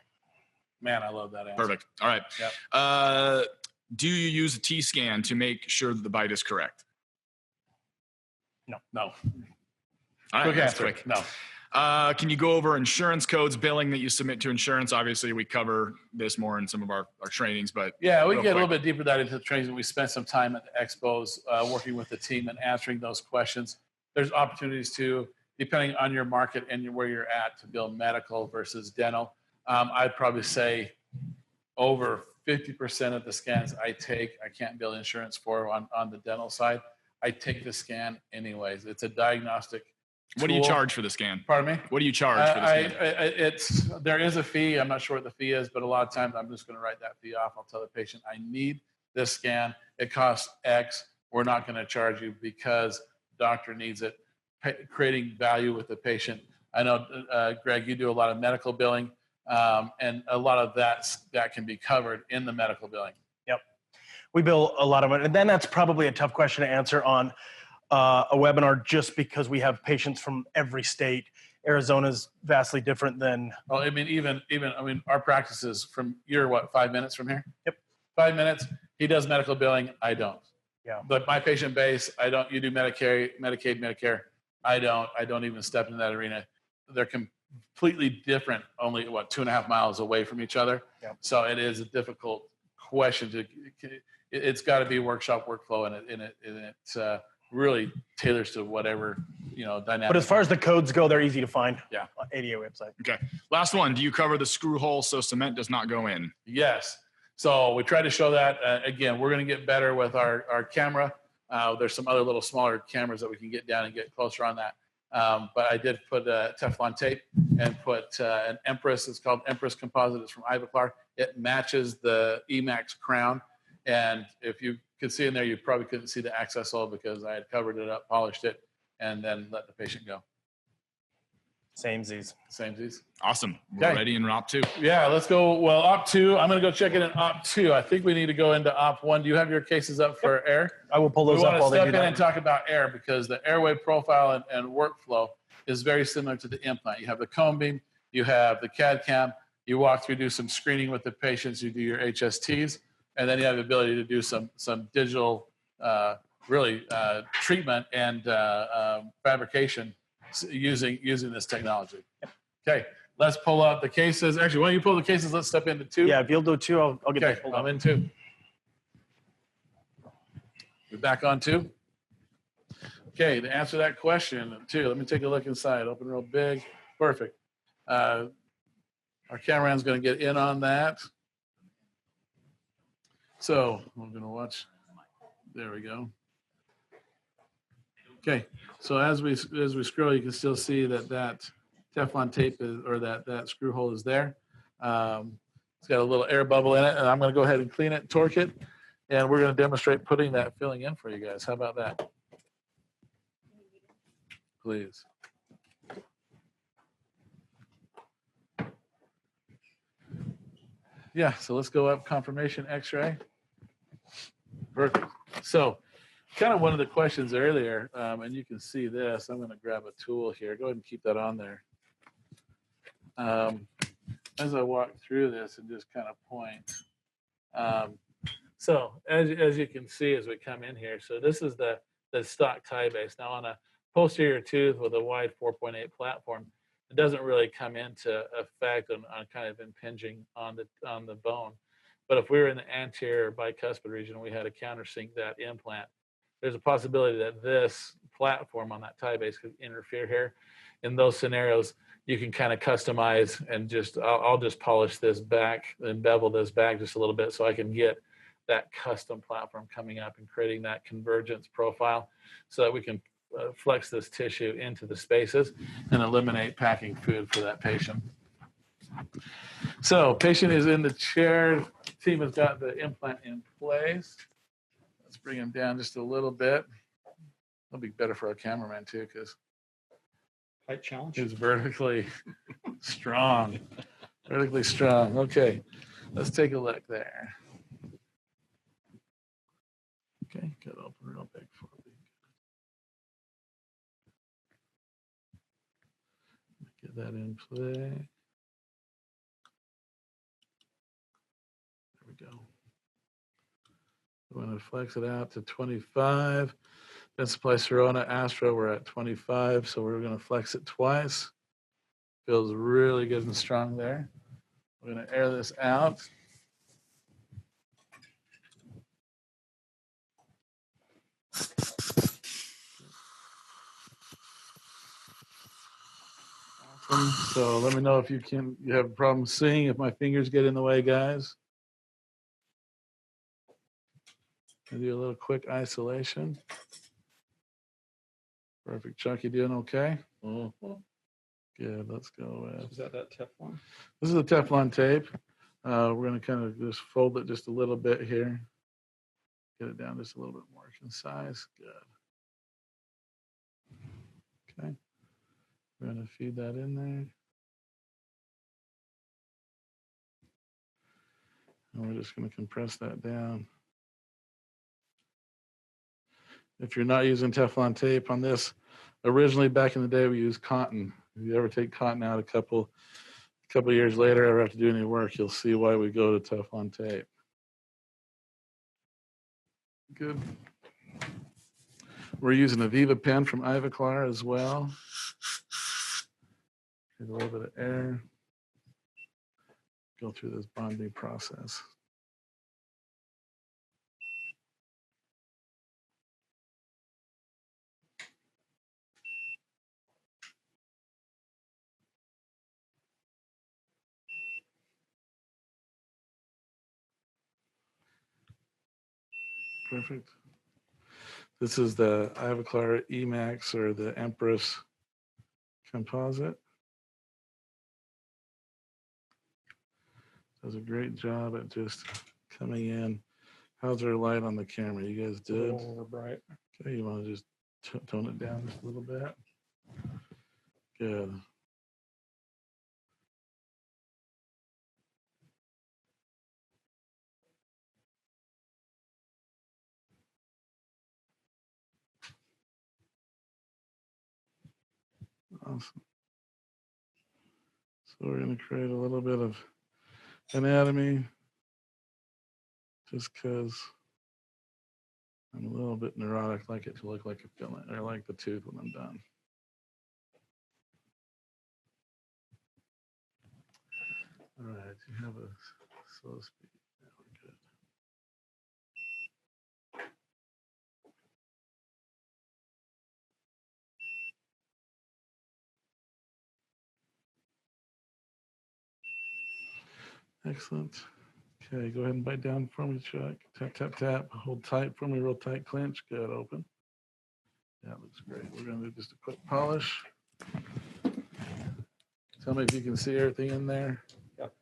Man, I love that answer. Perfect. All right. Yep. Do you use a T-scan to make sure that the bite is correct? No. All right, Quick that's answer. quick. No. Can you go over insurance codes, billing that you submit to insurance? Obviously, we cover this more in some of our trainings, but Yeah, we real get a quick. little bit deeper dive into the trainings. We spent some time at the expos working with the team and answering those questions. There's opportunities to, depending on your market and where you're at, to bill medical versus dental. I'd probably say over 50% of the scans I take, I can't bill insurance for on the dental side. I take the scan anyways. It's a diagnostic What do you tool. charge for the scan? Pardon me? What do you charge for the scan? There is a fee. I'm not sure what the fee is, but a lot of times I'm just going to write that fee off. I'll tell the patient I need this scan. It costs X. We're not going to charge you because doctor needs it. Creating value with the patient. I know, Greg, you do a lot of medical billing, and a lot of that can be covered in the medical billing. Yep. We bill a lot of it. And then that's probably a tough question to answer on a webinar, just because we have patients from every state. Arizona's vastly different than. Well, I mean, even our practice is from, you're what, 5 minutes from here? Yep. 5 minutes. He does medical billing. I don't. Yeah. But my patient base, I don't. You do Medicare, Medicaid, Medicare. I don't. I don't even step into that arena. They're completely different. Only what, 2.5 miles away from each other. Yep. So it is a difficult question to. It's got to be workshop workflow, and it really tailors to whatever dynamic. But as far as the codes go, they're easy to find. Yeah. On ADA website. Okay. Last one. Do you cover the screw hole so cement does not go in? Yes. So we try to show that. Again, we're going to get better with our camera. There's some other little smaller cameras that we can get down and get closer on that. But I did put Teflon tape and put an Empress. It's called Empress Composite. It's from Ivoclar. It matches the Emax crown. And if you could see in there, you probably couldn't see the access hole because I had covered it up, polished it, and then let the patient go. Samesies. Awesome. We're Okay. ready in Op 2. Yeah, let's go. Well, Op 2, I'm going to go check it in Op 2. I think we need to go into Op 1. Do you have your cases up for air? I will pull We those want up to while they step do in that. and talk about air because the airway profile and workflow is very similar to the implant. You have the cone beam, you have the CAD cam, you walk through, do some screening with the patients, you do your HSTs, and then you have the ability to do some digital treatment and fabrication using this technology. Okay, let's pull up the cases. Actually, why don't you pull the cases? Let's step into 2. Yeah, if you'll do 2, I'll get Okay, that pulled I'm up. in 2. We're back on 2. Okay, to answer that question, 2, let me take a look inside. Open real big. Perfect. Our cameraman's going to get in on that. So we're going to watch. There we go. Okay, so as we scroll, you can still see that Teflon tape that screw hole is there. It's got a little air bubble in it, and I'm going to go ahead and clean it, torque it, and we're going to demonstrate putting that filling in for you guys. How about that? Please. Yeah, so let's go up confirmation X-ray. Perfect. So kind of one of the questions earlier, and you can see this. I'm going to grab a tool here. Go ahead and keep that on there. As I walk through this and just kind of point. So as you can see as we come in here, so this is the stock tie base. Now on a posterior tooth with a wide 4.8 platform, it doesn't really come into effect on kind of impinging on the bone. But if we were in the anterior bicuspid region, we had to countersink that implant. There's a possibility that this platform on that tie base could interfere here. In those scenarios, you can kind of customize and I'll just polish this back and bevel this back just a little bit so I can get that custom platform coming up and creating that convergence profile so that we can flex this tissue into the spaces and eliminate packing food for that patient. So patient is in the chair. Team has got the implant in place. Let's bring him down just a little bit. It'll be better for our cameraman too because Height challenge. he's vertically strong. Vertically strong. Okay, let's take a look there. Okay, got to open real big for me. Get that in play. There we go. I'm going to flex it out to 25. Dentsply Sirona Astra, we're at 25, so we're going to flex it twice. Feels really good and strong there. We're going to air this out. Awesome. So let me know if you have a problem seeing, if my fingers get in the way, guys. I'll do a little quick isolation. Perfect. Chuck, you doing okay? Good. Let's go with. Is that Teflon? This is a Teflon tape. We're going to kind of just fold it just a little bit here. Get it down just a little bit more concise. Good. Okay. We're going to feed that in there. And we're just going to compress that down. If you're not using Teflon tape on this, originally back in the day we used cotton. If you ever take cotton out a couple years later, ever have to do any work, you'll see why we go to Teflon tape. Good. We're using a Viva pen from Ivoclar as well. Get a little bit of air. Go through this bonding process. Perfect. This is the Ivoclar Emax or the Empress composite. Does a great job at just coming in. How's our light on the camera? You guys did? A little bright. Okay, you want to just tone it down just a little bit? Good. Awesome. So we're going to create a little bit of anatomy just because I'm a little bit neurotic, like it to look like a filling or like the tooth when I'm done. All right, you have a slow speed. Yeah, we're good. Excellent. Okay, go ahead and bite down for me, Chuck. Tap, tap, tap. Hold tight for me, real tight clench. Good, open. That looks great. We're going to do just a quick polish. Tell me if you can see everything in there. Yep.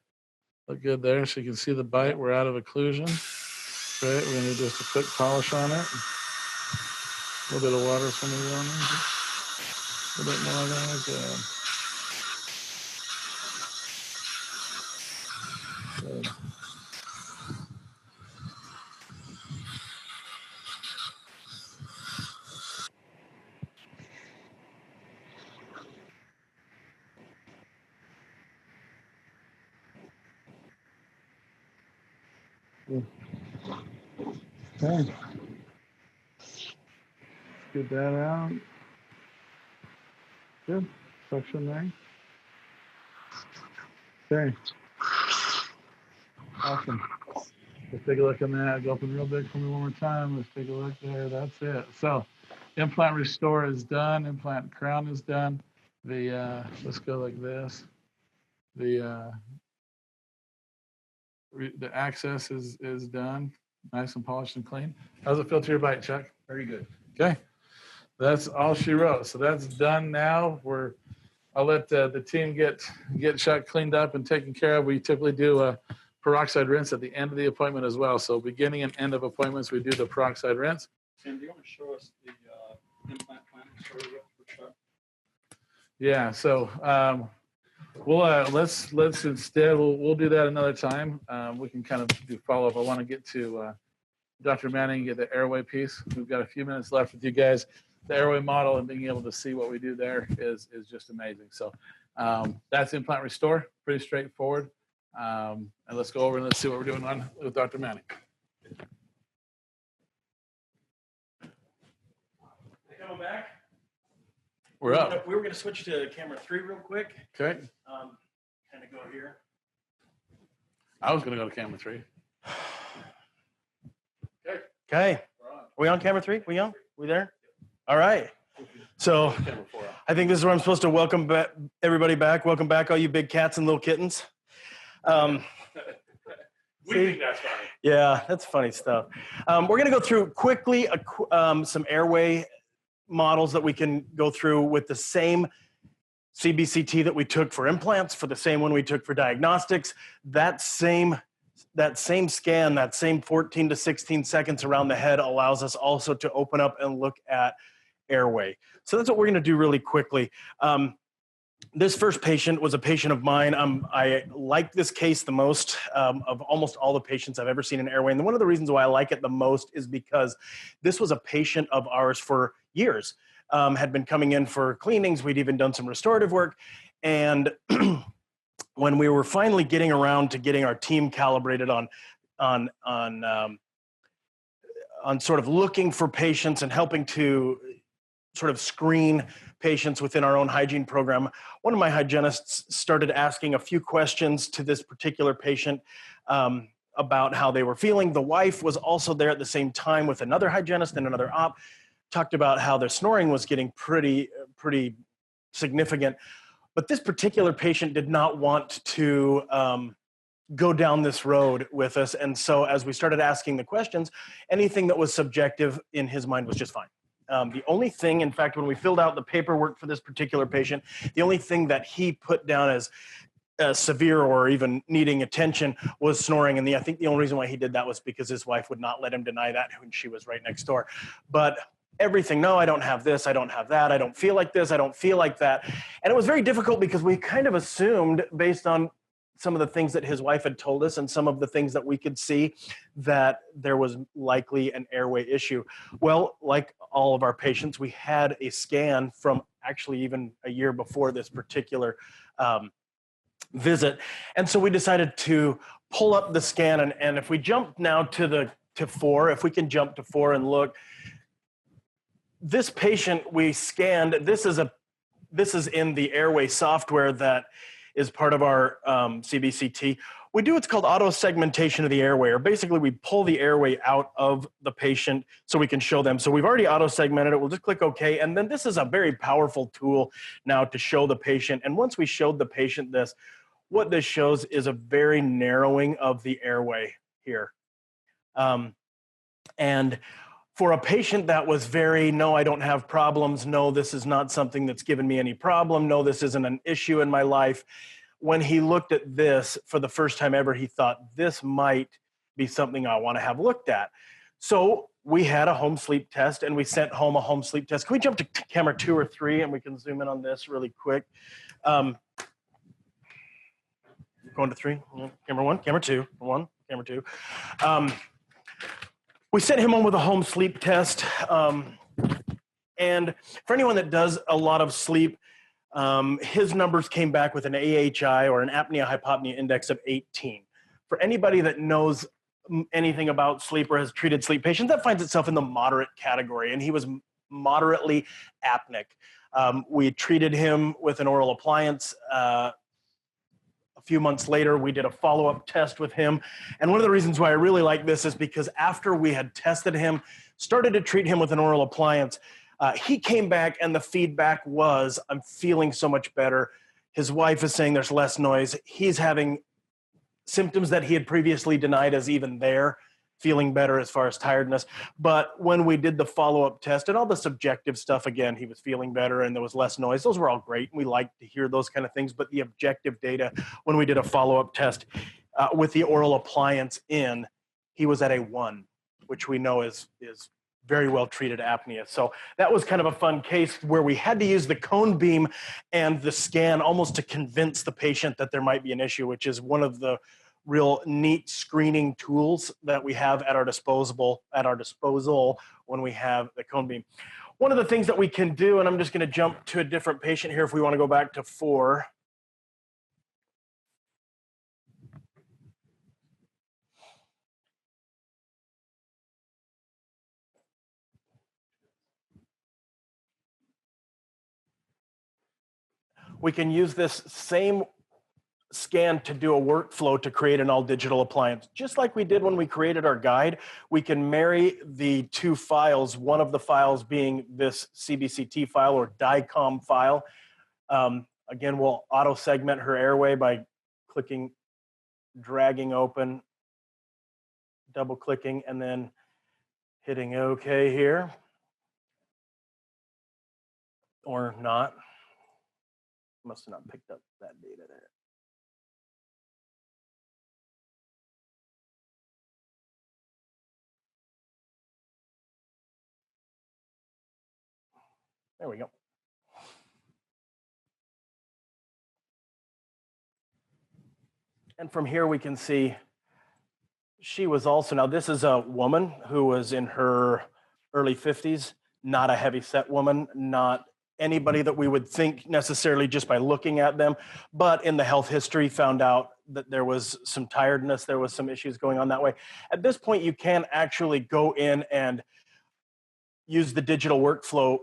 Look good there. So you can see the bite. We're out of occlusion. Great. We're going to do just a quick polish on it. A little bit of water from the on there. A little bit more there. Good. Good. Okay. Get that out. Good. Suction there. Okay. Awesome. Let's take a look on that. Go open real big for me one more time. Let's take a look there. That's it. So implant restore is done. Implant crown is done. The let's go like this. The access is done. Nice and polished and clean. How's it feel to your bite, Chuck? Very good. Okay. That's all she wrote. So that's done now. I'll let the team get Chuck cleaned up and taken care of. We typically do a peroxide rinse at the end of the appointment as well. So beginning and end of appointments, we do the peroxide rinse. Sam, do you want to show us the implant plan for Chuck? Yeah. So we'll let's instead we'll do that another time. We can kind of do follow up. I want to get to Dr. Manning and get the airway piece. We've got a few minutes left with you guys. The airway model and being able to see what we do there is just amazing. So that's implant restore, pretty straightforward. And let's go over and let's see what we're doing on with Dr. Manning. back? We're up. We were going to switch to camera 3 real quick. Okay. Kind of go here. I was going to go to camera 3. Okay. Are we on camera 3? We on? We there? All right. So Camera 4. I think this is where I'm supposed to welcome everybody back. Welcome back, all you big cats and little kittens. We think that's funny. Yeah, that's funny stuff. We're going to go through quickly some airway models that we can go through with the same CBCT that we took for implants, for the same one we took for diagnostics. That same scan, that same 14 to 16 seconds around the head allows us also to open up and look at airway. So that's what we're going to do really quickly. This first patient was a patient of mine. I like this case the most of almost all the patients I've ever seen in airway. And one of the reasons why I like it the most is because this was a patient of ours for years. Had been coming in for cleanings. We'd even done some restorative work. And when we were finally getting around to getting our team calibrated on sort of looking for patients and helping to sort of screen patients within our own hygiene program, one of my hygienists started asking a few questions to this particular patient about how they were feeling. The wife was also there at the same time with another hygienist and another op, talked about how their snoring was getting pretty significant. But this particular patient did not want to go down this road with us. And so as we started asking the questions, anything that was subjective in his mind was just fine. The only thing, in fact, when we filled out the paperwork for this particular patient, the only thing that he put down as severe or even needing attention was snoring. And I think the only reason why he did that was because his wife would not let him deny that when she was right next door. But everything, no, I don't have this, I don't have that, I don't feel like this, I don't feel like that. And it was very difficult because we kind of assumed, based on some of the things that his wife had told us and some of the things that we could see, that there was likely an airway issue. Well, like all of our patients, we had a scan from actually even a year before this particular visit. And so we decided to pull up the scan. And if we jump now to 4, if we can jump to 4 and look, this patient we scanned, this is in the airway software that is part of our CBCT. We do what's called auto segmentation of the airway, or basically we pull the airway out of the patient so we can show them. So we've already auto segmented it. We'll just click OK. And then this is a very powerful tool now to show the patient. And once we showed the patient this, what this shows is a very narrowing of the airway here. And for a patient that was no, I don't have problems. No, this is not something that's given me any problem. No, this isn't an issue in my life. When he looked at this for the first time ever, he thought, this might be something I want to have looked at. So we had a home sleep test and we sent home a home sleep test. Can we jump to camera 2 or 3 and we can zoom in on this really quick? Going to 3, camera 1, camera 2, 1, camera 2. We sent him home with a home sleep test. And for anyone that does a lot of sleep, his numbers came back with an AHI, or an apnea-hypopnea index, of 18. For anybody that knows anything about sleep or has treated sleep patients, that finds itself in the moderate category, and he was moderately apneic. We treated him with an oral appliance. A few months later, we did a follow-up test with him. And one of the reasons why I really like this is because after we had tested him, started to treat him with an oral appliance, he came back and the feedback was, I'm feeling so much better. His wife is saying there's less noise. He's having symptoms that he had previously denied as even there, feeling better as far as tiredness. But when we did the follow-up test and all the subjective stuff, again, he was feeling better and there was less noise. Those were all great. We like to hear those kind of things. But the objective data, when we did a follow-up test with the oral appliance in, he was at a 1, which we know is very well treated apnea. So that was kind of a fun case where we had to use the cone beam and the scan almost to convince the patient that there might be an issue, which is one of the real neat screening tools that we have at our disposal when we have the cone beam. One of the things that we can do, and I'm just going to jump to a different patient here if we want to go back to 4. We can use this same scan to do a workflow to create an all digital appliance. Just like we did when we created our guide, we can marry the two files, one of the files being this CBCT file or DICOM file. Again, we'll auto segment her airway by clicking, dragging open, double clicking, and then hitting OK here. Or not. Must have not picked up that data there. There we go. And from here we can see she was also, now this is a woman who was in her early 50s, not a heavy set woman, not anybody that we would think necessarily just by looking at them, but in the health history found out that there was some tiredness, there was some issues going on that way. At this point, you can actually go in and use the digital workflow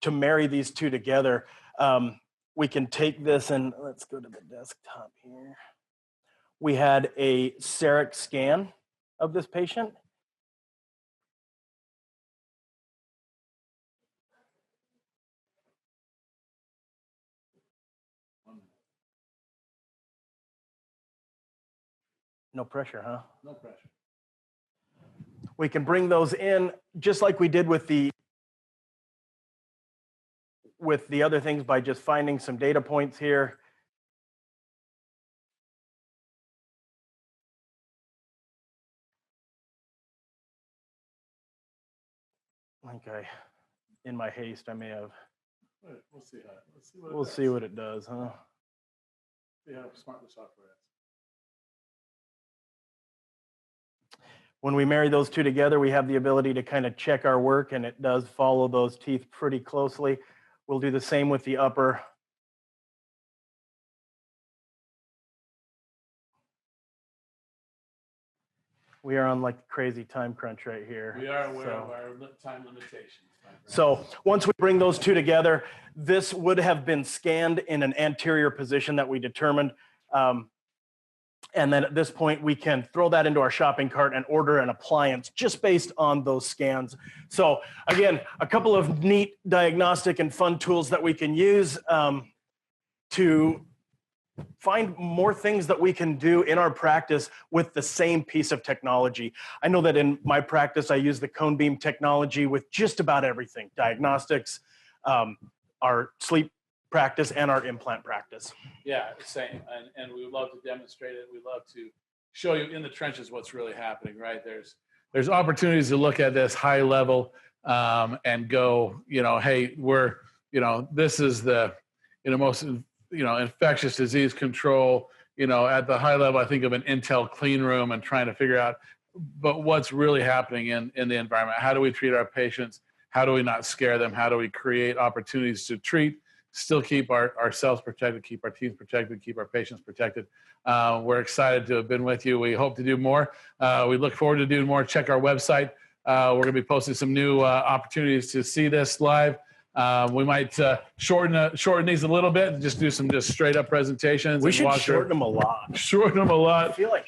to marry these two together. We can take this and let's go to the desktop here. We had a CEREC scan of this patient. No pressure, huh? No pressure. We can bring those in just like we did with the other things by just finding some data points here. Okay, in my haste, I may have. We'll see how. We'll see what it does, huh? See how smart the software is. When we marry those two together, we have the ability to kind of check our work, and it does follow those teeth pretty closely. We'll do the same with the upper. We are on like crazy time crunch right here. We are aware of our time limitations. So once we bring those two together, this would have been scanned in an anterior position that we determined. And then at this point, we can throw that into our shopping cart and order an appliance just based on those scans. So again, a couple of neat diagnostic and fun tools that we can use to find more things that we can do in our practice with the same piece of technology. I know that in my practice, I use the cone beam technology with just about everything, diagnostics, our sleep practice, and our implant practice. Yeah, same. And we would love to demonstrate it. We love to show you in the trenches what's really happening, right? There's opportunities to look at this high level and go, hey, this is the, most, infectious disease control, at the high level, I think of an Intel clean room and trying to figure out, but what's really happening in the environment? How do we treat our patients? How do we not scare them? How do we create opportunities to treat, still keep ourselves protected, keep our teeth protected, keep our patients protected? We're excited to have been with you. We hope to do more. We look forward to doing more. Check our website. We're going to be posting some new opportunities to see this live. We might shorten these a little bit and just do some straight up presentations. We should shorten them a lot. Shorten them a lot. I feel like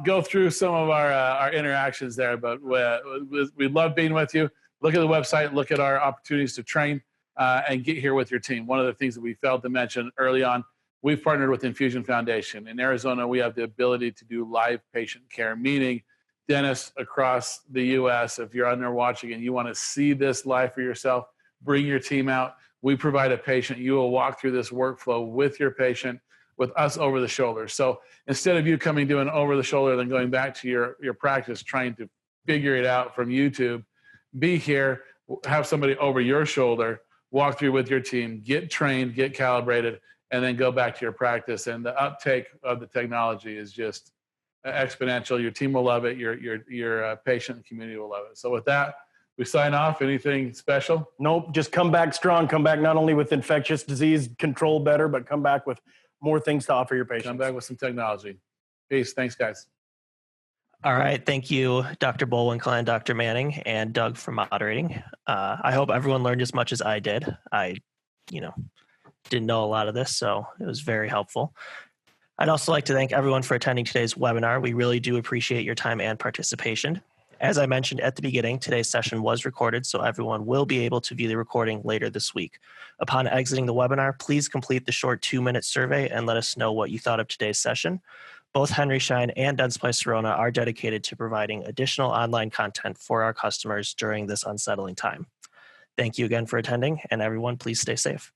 go through some of our interactions there, but we love being with you. Look at the website, look at our opportunities to train and get here with your team. One of the things that we failed to mention early on, we've partnered with Infusion Foundation. In Arizona, we have the ability to do live patient care, meaning dentists across the U.S., if you're on there watching and you want to see this live for yourself, bring your team out. We provide a patient. You will walk through this workflow with your patient, with us over the shoulder. So instead of you coming doing over the shoulder, then going back to your practice, trying to figure it out from YouTube, be here, have somebody over your shoulder, walk through with your team, get trained, get calibrated, and then go back to your practice. And the uptake of the technology is just exponential. Your team will love it. Your patient and community will love it. So with that, we sign off. Anything special? Nope. Just come back strong. Come back not only with infectious disease control better, but come back with more things to offer your patients. Come back with some technology. Peace. Thanks, guys. All right. Thank you, Dr. Bollwinkel and Dr. Manning and Doug for moderating. I hope everyone learned as much as I did. didn't know a lot of this, so it was very helpful. I'd also like to thank everyone for attending today's webinar. We really do appreciate your time and participation. As I mentioned at the beginning, today's session was recorded, so everyone will be able to view the recording later this week. Upon exiting the webinar, please complete the short 2-minute survey and let us know what you thought of today's session. Both Henry Schein and Dentsply Sirona are dedicated to providing additional online content for our customers during this unsettling time. Thank you again for attending, and everyone, please stay safe.